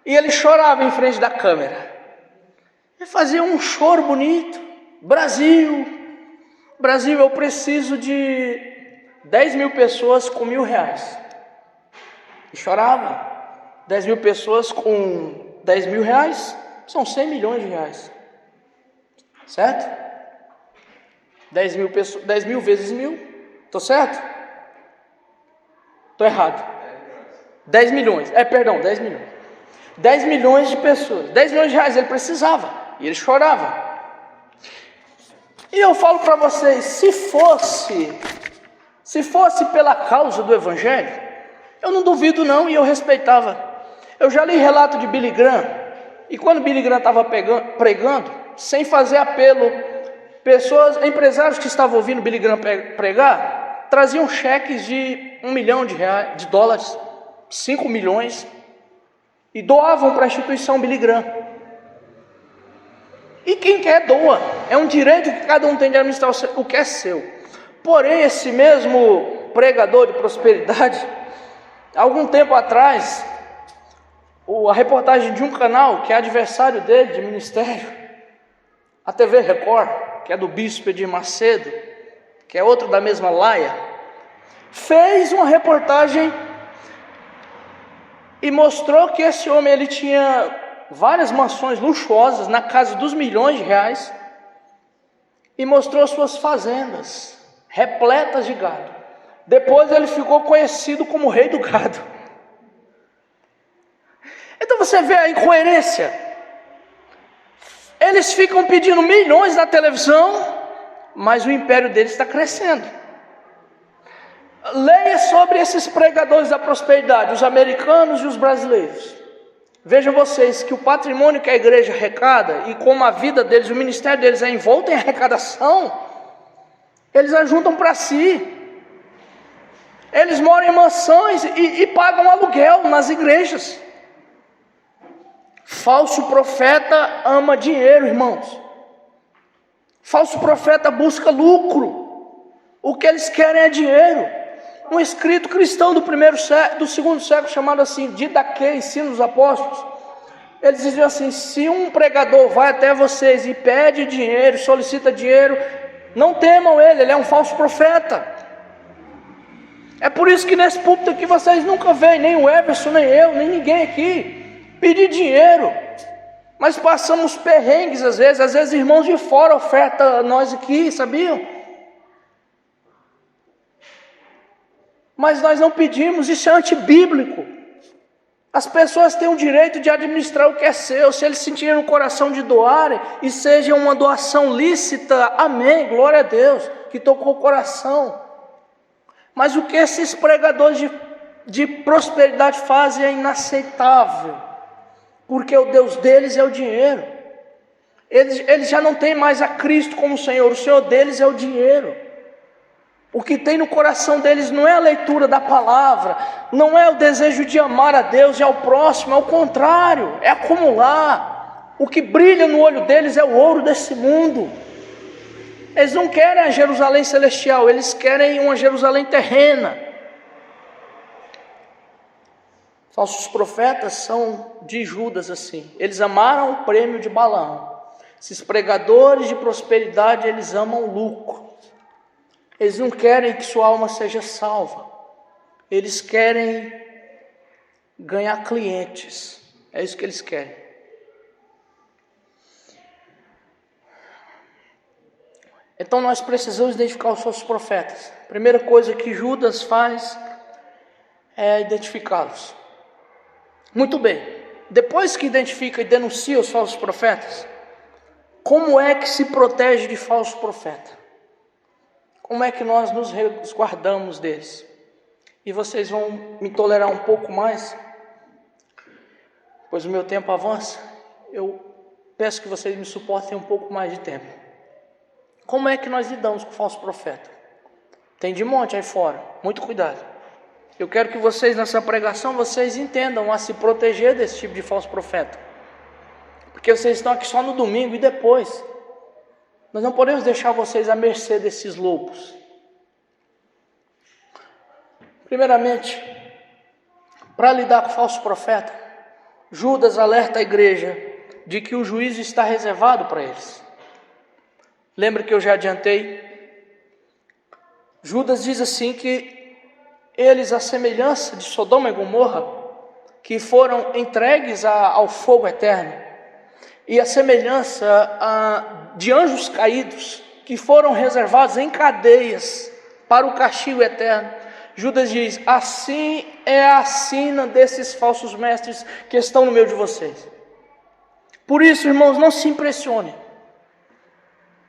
E ele chorava em frente da câmera. Ele fazia um choro bonito. Brasil, eu preciso de 10 mil pessoas com R$1.000. E chorava. 10 mil pessoas com R$10.000 são 100 milhões de reais. Certo? 10 mil pessoas, 10 mil vezes 1.000. Estou certo? Estou errado. 10 milhões. 10 milhões. 10 milhões de pessoas. 10 milhões de reais ele precisava. E ele chorava. E eu falo para vocês, se fosse pela causa do Evangelho, eu não duvido não, e eu respeitava. Eu já li relato de Billy Graham, e quando Billy Graham estava pregando, sem fazer apelo, empresários que estavam ouvindo Billy Graham pregar, traziam cheques de $1 milhão, 5 milhões, e doavam para a instituição Billy Graham. E quem quer doa, é um direito que cada um tem de administrar o que é seu. Porém, esse mesmo pregador de prosperidade, algum tempo atrás, a reportagem de um canal que é adversário dele de ministério, a TV Record, que é do bispo Edir Macedo, que é outro da mesma laia, fez uma reportagem e mostrou que esse homem ele tinha várias mansões luxuosas na casa dos milhões de reais e mostrou suas fazendas repletas de gado. Depois ele ficou conhecido como o rei do gado. Então você vê a incoerência. Eles ficam pedindo milhões na televisão, mas o império deles está crescendo. Leia sobre esses pregadores da prosperidade, os americanos e os brasileiros. Vejam vocês que o patrimônio que a igreja arrecada, e como a vida deles, o ministério deles é envolto em arrecadação, eles ajuntam para si. Eles moram em mansões e pagam aluguel nas igrejas. Falso profeta ama dinheiro, irmãos. Falso profeta busca lucro. O que eles querem é dinheiro. Um escrito cristão do segundo século, chamado assim, Didaquê, Ensino dos Apóstolos, eles diziam assim: se um pregador vai até vocês e pede dinheiro, solicita dinheiro, não temam ele é um falso profeta. É por isso que nesse púlpito aqui vocês nunca veem, nem o Everson, nem eu, nem ninguém aqui, pedir dinheiro. Mas passamos perrengues às vezes irmãos de fora ofertam a nós aqui, sabiam? Mas nós não pedimos, isso é antibíblico. As pessoas têm o direito de administrar o que é seu, se eles sentirem no coração de doarem, e seja uma doação lícita, amém, glória a Deus, que tocou o coração. Mas o que esses pregadores de prosperidade fazem é inaceitável, porque o Deus deles é o dinheiro. Eles já não têm mais a Cristo como Senhor, o Senhor deles é o dinheiro. O que tem no coração deles não é a leitura da palavra, não é o desejo de amar a Deus e ao próximo, é o contrário, é acumular. O que brilha no olho deles é o ouro desse mundo. Eles não querem a Jerusalém celestial, eles querem uma Jerusalém terrena. Falsos profetas são de Judas assim, eles amaram o prêmio de Balaão. Esses pregadores de prosperidade, eles amam o lucro. Eles não querem que sua alma seja salva. Eles querem ganhar clientes. É isso que eles querem. Então nós precisamos identificar os falsos profetas. A primeira coisa que Judas faz é identificá-los. Muito bem. Depois que identifica e denuncia os falsos profetas, como é que se protege de falso profeta? Como é que nós nos resguardamos deles? E vocês vão me tolerar um pouco mais, pois o meu tempo avança. Eu peço que vocês me suportem um pouco mais de tempo. Como é que nós lidamos com o falso profeta? Tem de monte aí fora, muito cuidado. Eu quero que vocês nessa pregação, vocês entendam a se proteger desse tipo de falso profeta. Porque vocês estão aqui só no domingo e depois. Nós não podemos deixar vocês à mercê desses lobos. Primeiramente, para lidar com o falso profeta, Judas alerta a igreja de que o juízo está reservado para eles. Lembra que eu já adiantei? Judas diz assim que eles, à semelhança de Sodoma e Gomorra, que foram entregues ao fogo eterno, e a semelhança de anjos caídos, que foram reservados em cadeias para o castigo eterno. Judas diz: assim é a sina desses falsos mestres que estão no meio de vocês. Por isso, irmãos, não se impressionem.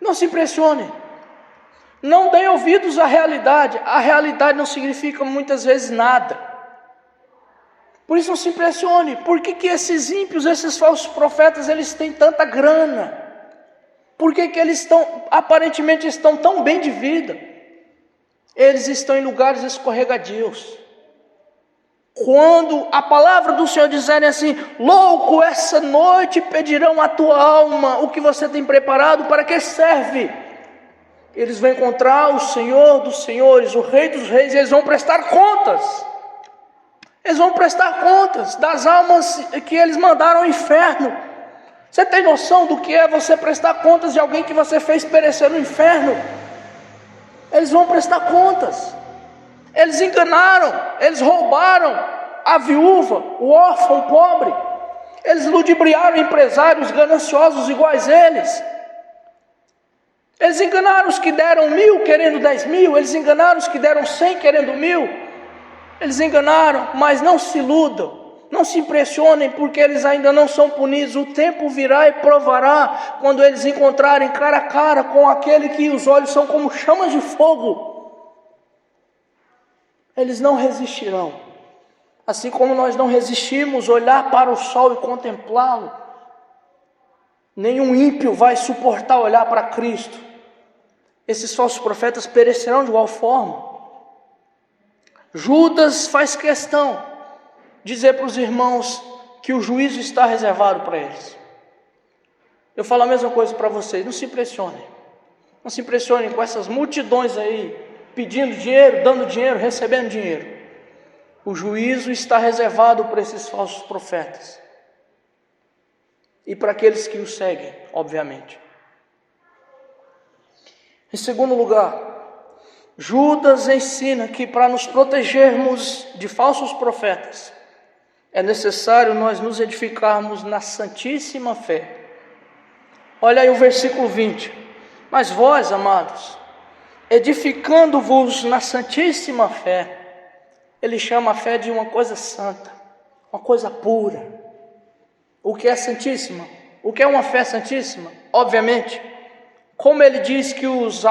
Não se impressionem. Não deem ouvidos à realidade. A realidade não significa muitas vezes nada. Por isso não se impressione. Por que esses ímpios, esses falsos profetas, eles têm tanta grana? Por que eles aparentemente estão tão bem de vida? Eles estão em lugares escorregadios. Quando a palavra do Senhor disserem assim: louco, essa noite pedirão a tua alma, o que você tem preparado, para que serve? Eles vão encontrar o Senhor dos senhores, o Rei dos reis, e eles vão prestar contas. Eles vão prestar contas das almas que eles mandaram ao inferno. Você tem noção do que é você prestar contas de alguém que você fez perecer no inferno? Eles vão prestar contas. Eles enganaram, eles roubaram a viúva, o órfão, o pobre. Eles ludibriaram empresários gananciosos iguais a eles. Eles enganaram os que deram 1.000 querendo 10.000. Eles enganaram os que deram 100 querendo 1.000. Eles enganaram, mas não se iludam, não se impressionem, porque eles ainda não são punidos. O tempo virá e provará, quando eles encontrarem cara a cara com aquele que os olhos são como chamas de fogo. Eles não resistirão, assim como nós não resistimos olhar para o sol e contemplá-lo. Nenhum ímpio vai suportar olhar para Cristo. Esses falsos profetas perecerão de igual forma. Judas faz questão de dizer para os irmãos que o juízo está reservado para eles. Eu falo a mesma coisa para vocês, não se impressionem. Não se impressionem com essas multidões aí, pedindo dinheiro, dando dinheiro, recebendo dinheiro. O juízo está reservado para esses falsos profetas. E para aqueles que os seguem, obviamente. Em segundo lugar, Judas ensina que para nos protegermos de falsos profetas, é necessário nós nos edificarmos na santíssima fé. Olha aí o versículo 20. Mas vós, amados, edificando-vos na santíssima fé, ele chama a fé de uma coisa santa, uma coisa pura. O que é santíssima? O que é uma fé santíssima? Obviamente, como ele diz que os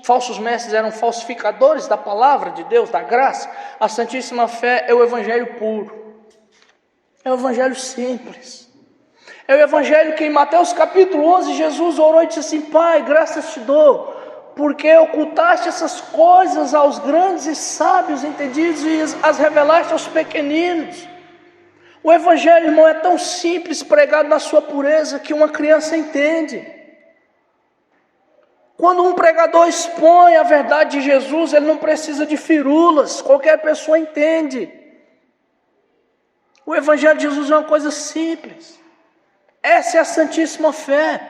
falsos mestres eram falsificadores da palavra de Deus, da graça. A Santíssima Fé é o evangelho puro, é o evangelho simples, é o evangelho que em Mateus capítulo 11 Jesus orou e disse assim: Pai, graças te dou, porque ocultaste essas coisas aos grandes e sábios entendidos e as revelaste aos pequeninos. O evangelho, irmão, é tão simples, pregado na sua pureza, que uma criança entende. Quando um pregador expõe a verdade de Jesus, ele não precisa de firulas, qualquer pessoa entende. O evangelho de Jesus é uma coisa simples. Essa é a Santíssima Fé.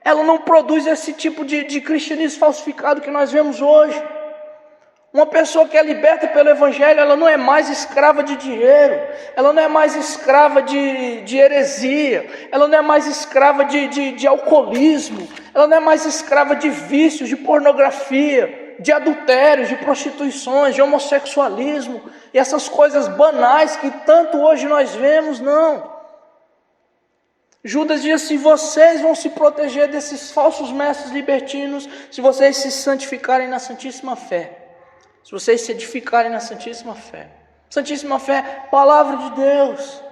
Ela não produz esse tipo de cristianismo falsificado que nós vemos hoje. Uma pessoa que é liberta pelo evangelho, ela não é mais escrava de dinheiro, ela não é mais escrava de heresia, ela não é mais escrava de alcoolismo, ela não é mais escrava de vícios, de pornografia, de adultérios, de prostituições, de homossexualismo e essas coisas banais que tanto hoje nós vemos, não. Judas diz assim: vocês vão se proteger desses falsos mestres libertinos se vocês se santificarem na Santíssima Fé. Se vocês se edificarem na Santíssima Fé. Santíssima Fé, palavra de Deus.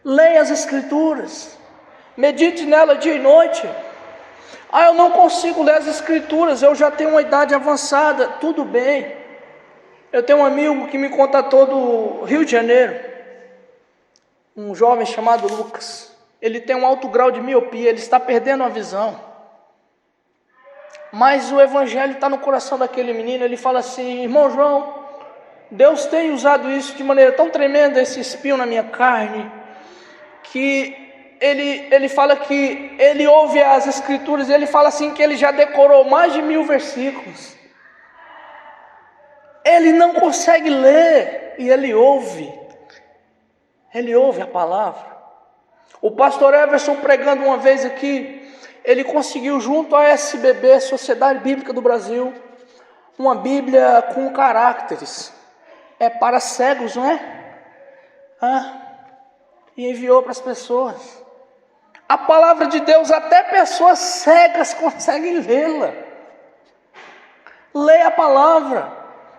Leia as Escrituras. Medite nela dia e noite. Ah, eu não consigo ler as Escrituras, eu já tenho uma idade avançada. Tudo bem. Eu tenho um amigo que me contatou do Rio de Janeiro. Um jovem chamado Lucas. Ele tem um alto grau de miopia, ele está perdendo a visão. Mas o evangelho está no coração daquele menino. Ele fala assim: irmão João, Deus tem usado isso de maneira tão tremenda, esse espinho na minha carne, que ele fala que ele ouve as Escrituras, e ele fala assim que ele já decorou mais de 1000 versículos. Ele não consegue ler, e ele ouve a palavra. O pastor Everson, pregando uma vez aqui, ele conseguiu, junto à SBB, Sociedade Bíblica do Brasil, uma Bíblia com caracteres. É para cegos, não é? E enviou para as pessoas. A palavra de Deus, até pessoas cegas conseguem lê-la. Leia a palavra,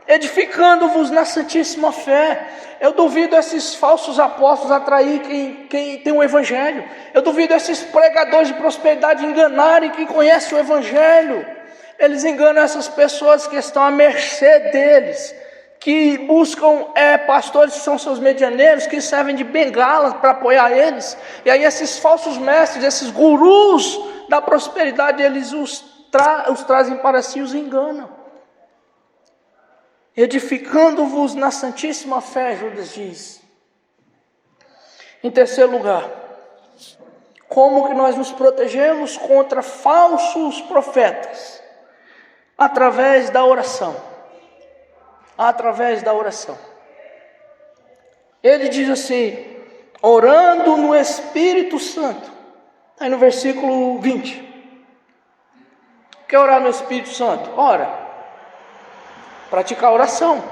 edificando-vos na Santíssima Fé. Eu duvido esses falsos apóstolos atrair quem tem o evangelho. Eu duvido esses pregadores de prosperidade enganarem quem conhece o evangelho. Eles enganam essas pessoas que estão à mercê deles, que buscam pastores que são seus medianeiros, que servem de bengala para apoiar eles. E aí esses falsos mestres, esses gurus da prosperidade, eles os trazem para si e os enganam. Edificando-vos na Santíssima Fé, Judas diz. Em terceiro lugar, como que nós nos protegemos contra falsos profetas? Através da oração. Através da oração. Ele diz assim: orando no Espírito Santo. Aí no versículo 20. O que é orar no Espírito Santo? Ora. Praticar oração.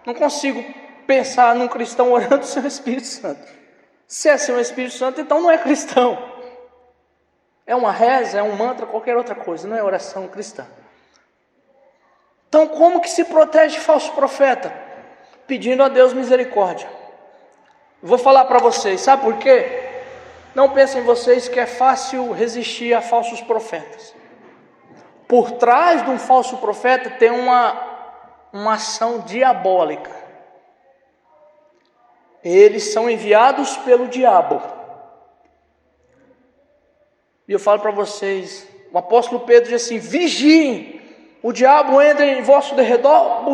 Não consigo pensar num cristão orando sem o Espírito Santo. Se é sem o Espírito Santo, então não é cristão. É uma reza, é um mantra, qualquer outra coisa, não é oração cristã. Então, como que se protege de falso profeta? Pedindo a Deus misericórdia. Vou falar para vocês, sabe por quê? Não pensem vocês que é fácil resistir a falsos profetas. Por trás de um falso profeta tem uma ação diabólica. Eles são enviados pelo diabo. E eu falo para vocês, o apóstolo Pedro diz assim: vigiem, o diabo entra em vosso derredor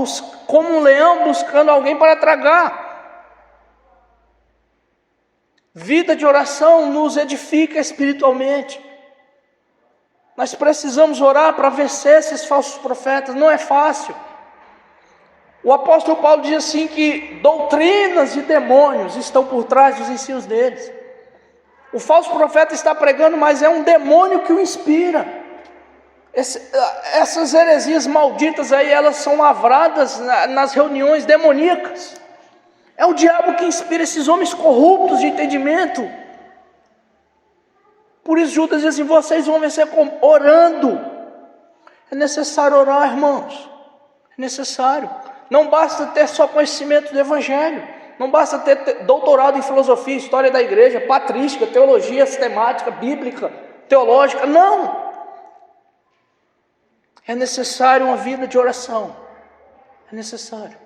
como um leão buscando alguém para tragar. Vida de oração nos edifica espiritualmente. Nós precisamos orar para vencer esses falsos profetas, não é fácil. O apóstolo Paulo diz assim que doutrinas de demônios estão por trás dos ensinos deles. O falso profeta está pregando, mas é um demônio que o inspira. Essas heresias malditas aí, elas são lavradas nas reuniões demoníacas. É o diabo que inspira esses homens corruptos de entendimento. Por isso Judas diz assim: vocês vão vencer orando. É necessário orar, irmãos. É necessário. Não basta ter só conhecimento do Evangelho. Não basta ter doutorado em filosofia, história da igreja, patrística, teologia sistemática, bíblica, teológica. Não! É necessário uma vida de oração. É necessário.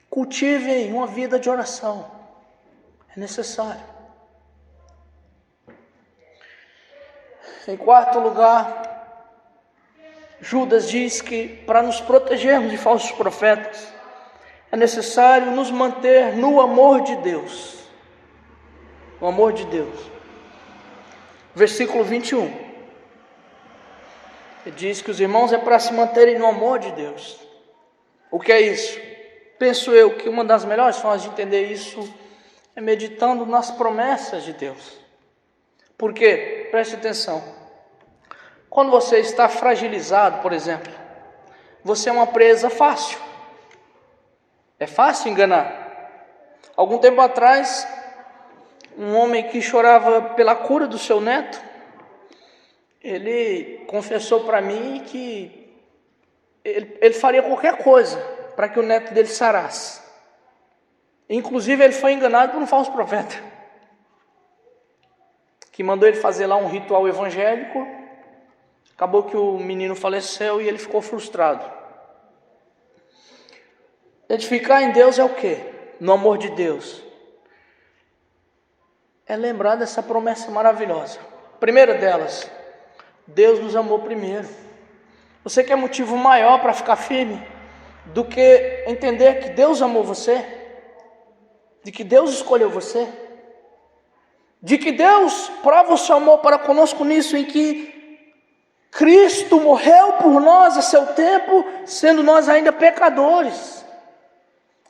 Cultivem uma vida de oração. É necessário. Em quarto lugar, Judas diz que para nos protegermos de falsos profetas, é necessário nos manter no amor de Deus. No amor de Deus. Versículo 21. Ele diz que os irmãos é para se manterem no amor de Deus. O que é isso? Penso eu que uma das melhores formas de entender isso é meditando nas promessas de Deus. Por quê? Preste atenção. Quando você está fragilizado, por exemplo, você é uma presa fácil. É fácil enganar. Algum tempo atrás, um homem que chorava pela cura do seu neto, ele confessou para mim que ele faria qualquer coisa para que o neto dele sarasse. Inclusive ele foi enganado por um falso profeta, que mandou ele fazer lá um ritual evangélico. Acabou que o menino faleceu e ele ficou frustrado. Edificar em Deus é o quê? No amor de Deus. É lembrar dessa promessa maravilhosa. Primeira delas, Deus nos amou primeiro. Você quer motivo maior para ficar firme do que entender que Deus amou você? De que Deus escolheu você? De que Deus prova o seu amor para conosco nisso, em que Cristo morreu por nós a seu tempo, sendo nós ainda pecadores.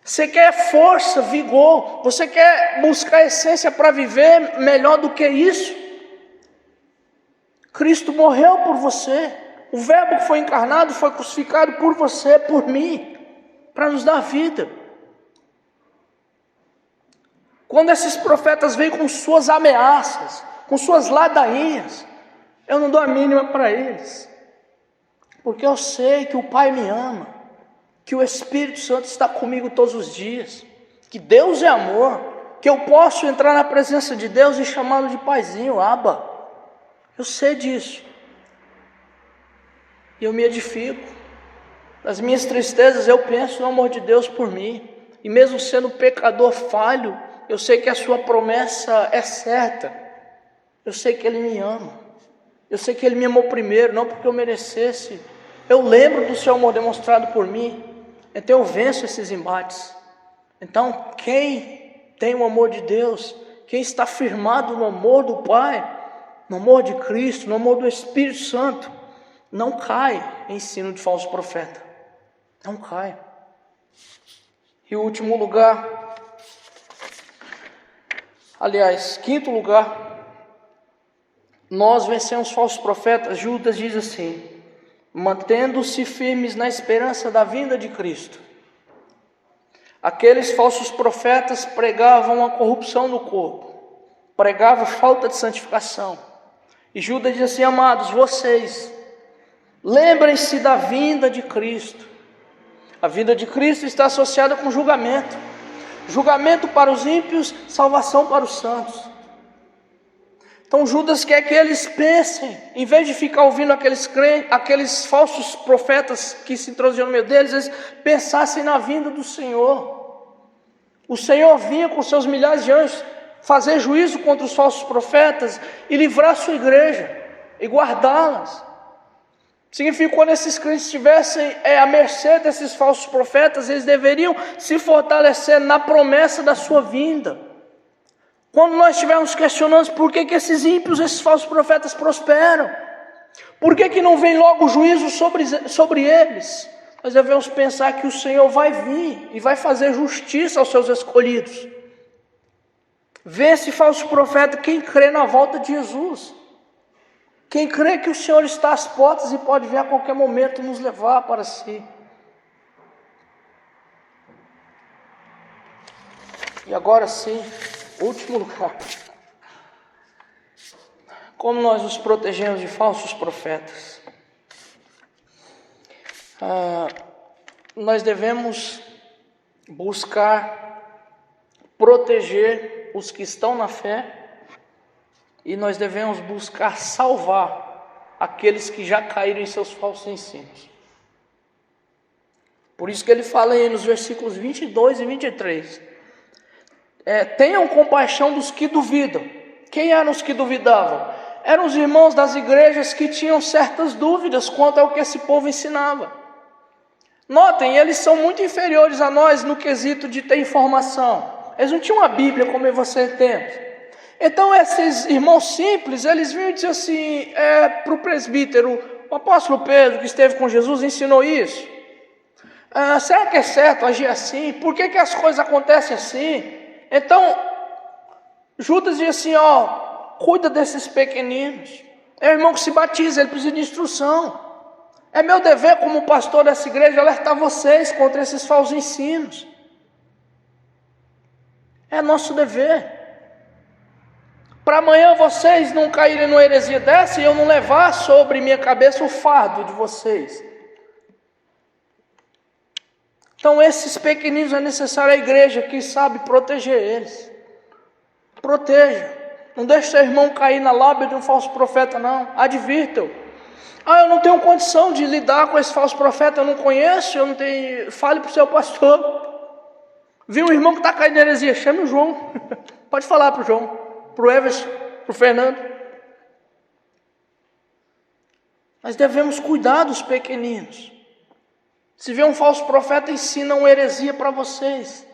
Você quer força, vigor, você quer buscar essência para viver melhor do que isso? Cristo morreu por você. O Verbo que foi encarnado foi crucificado por você, por mim, para nos dar vida. Quando esses profetas vêm com suas ameaças, com suas ladainhas, eu não dou a mínima para eles, porque eu sei que o Pai me ama, que o Espírito Santo está comigo todos os dias, que Deus é amor, que eu posso entrar na presença de Deus e chamá-lo de Paizinho, Abba. Eu sei disso. E eu me edifico. Nas minhas tristezas eu penso no amor de Deus por mim. E mesmo sendo pecador falho, eu sei que a sua promessa é certa. Eu sei que Ele me ama. Eu sei que Ele me amou primeiro, não porque eu merecesse. Eu lembro do seu amor demonstrado por mim. Então eu venço esses embates. Então quem tem o amor de Deus, quem está firmado no amor do Pai, no amor de Cristo, no amor do Espírito Santo, não cai em ensino de falso profeta. Não cai. E o último lugar, aliás, quinto lugar, nós vencemos falsos profetas. Judas diz assim: mantendo-se firmes na esperança da vinda de Cristo. Aqueles falsos profetas pregavam a corrupção do corpo, pregavam falta de santificação. E Judas diz assim: amados, vocês lembrem-se da vinda de Cristo. A vinda de Cristo está associada com julgamento. Julgamento para os ímpios, salvação para os santos. Então Judas quer que eles pensem, em vez de ficar ouvindo aqueles falsos profetas que se introduziam no meio deles, eles pensassem na vinda do Senhor. O Senhor vinha com seus milhares de anjos fazer juízo contra os falsos profetas e livrar a sua igreja e guardá-las. Significa que quando esses crentes estivessem à mercê desses falsos profetas, eles deveriam se fortalecer na promessa da sua vinda. Quando nós estivermos questionando por que esses ímpios, esses falsos profetas prosperam, por que não vem logo o juízo sobre eles, nós devemos pensar que o Senhor vai vir e vai fazer justiça aos seus escolhidos. Vê esse falso profeta quem crê na volta de Jesus, quem crê que o Senhor está às portas e pode vir a qualquer momento nos levar para si. E agora sim, último lugar, como nós nos protegemos de falsos profetas? nós devemos buscar proteger os que estão na fé e nós devemos buscar salvar aqueles que já caíram em seus falsos ensinos. Por isso que ele fala aí nos versículos 22 e 23. Tenham compaixão dos que duvidam. Quem eram os que duvidavam? Eram os irmãos das igrejas que tinham certas dúvidas quanto ao que esse povo ensinava. Notem, eles são muito inferiores a nós no quesito de ter informação. Eles não tinham a Bíblia como eu e você temos. Então esses irmãos simples, eles vinham dizer assim, para o presbítero, o apóstolo Pedro, que esteve com Jesus, ensinou isso. Será que é certo agir assim? Por que as coisas acontecem assim? Então, Judas diz assim, cuida desses pequeninos. É o irmão que se batiza, ele precisa de instrução. É meu dever como pastor dessa igreja alertar vocês contra esses falsos ensinos. É nosso dever. Para amanhã vocês não caírem numa heresia dessa e eu não levar sobre minha cabeça o fardo de vocês. Então esses pequeninos é necessário a igreja que sabe proteger eles. Proteja. Não deixe seu irmão cair na lábia de um falso profeta, não. Advirta-o. Eu não tenho condição de lidar com esse falso profeta, eu não conheço, eu não tenho... Fale para o seu pastor. Viu um irmão que está caindo na heresia, chame o João. Pode falar para o João, para o Everson, para o Fernando. Nós devemos cuidar dos pequeninos. Se vê um falso profeta, ensina uma heresia para vocês.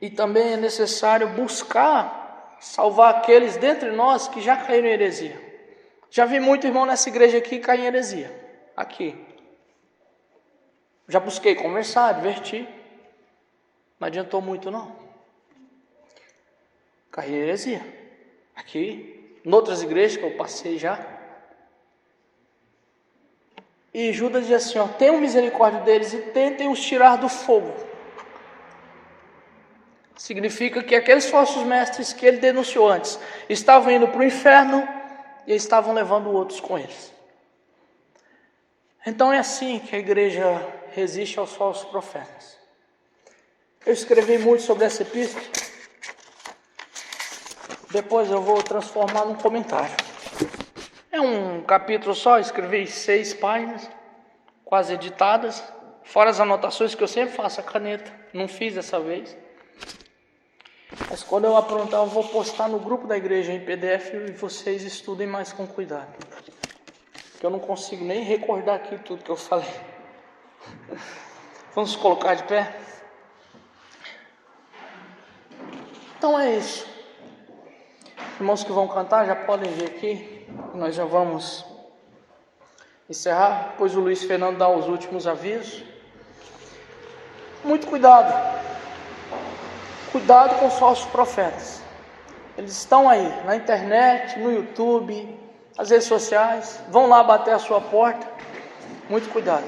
E também é necessário buscar salvar aqueles dentre nós que já caíram em heresia. Já vi muito irmão nessa igreja aqui cair em heresia. Aqui. Já busquei conversar, divertir. Não adiantou muito não. Caí em heresia. Aqui. Em outras igrejas que eu passei já. E Judas diz assim, tenham misericórdia deles e tentem os tirar do fogo. Significa que aqueles falsos mestres que ele denunciou antes estavam indo para o inferno e estavam levando outros com eles. Então é assim que a igreja resiste aos falsos profetas. Eu escrevi muito sobre essa epístola. Depois eu vou transformar num comentário. É um capítulo só, escrevi 6 páginas, quase editadas, fora as anotações que eu sempre faço a caneta. Não fiz dessa vez. Mas quando eu aprontar, eu vou postar no grupo da igreja em PDF e vocês estudem mais com cuidado. Que eu não consigo nem recordar aqui tudo que eu falei. Vamos colocar de pé? Então é isso. Irmãos que vão cantar já podem vir aqui. Nós já vamos encerrar. Depois o Luiz Fernando dá os últimos avisos. Muito cuidado. Cuidado com os falsos profetas. Eles estão aí, na internet, no YouTube, nas redes sociais. Vão lá bater a sua porta. Muito cuidado.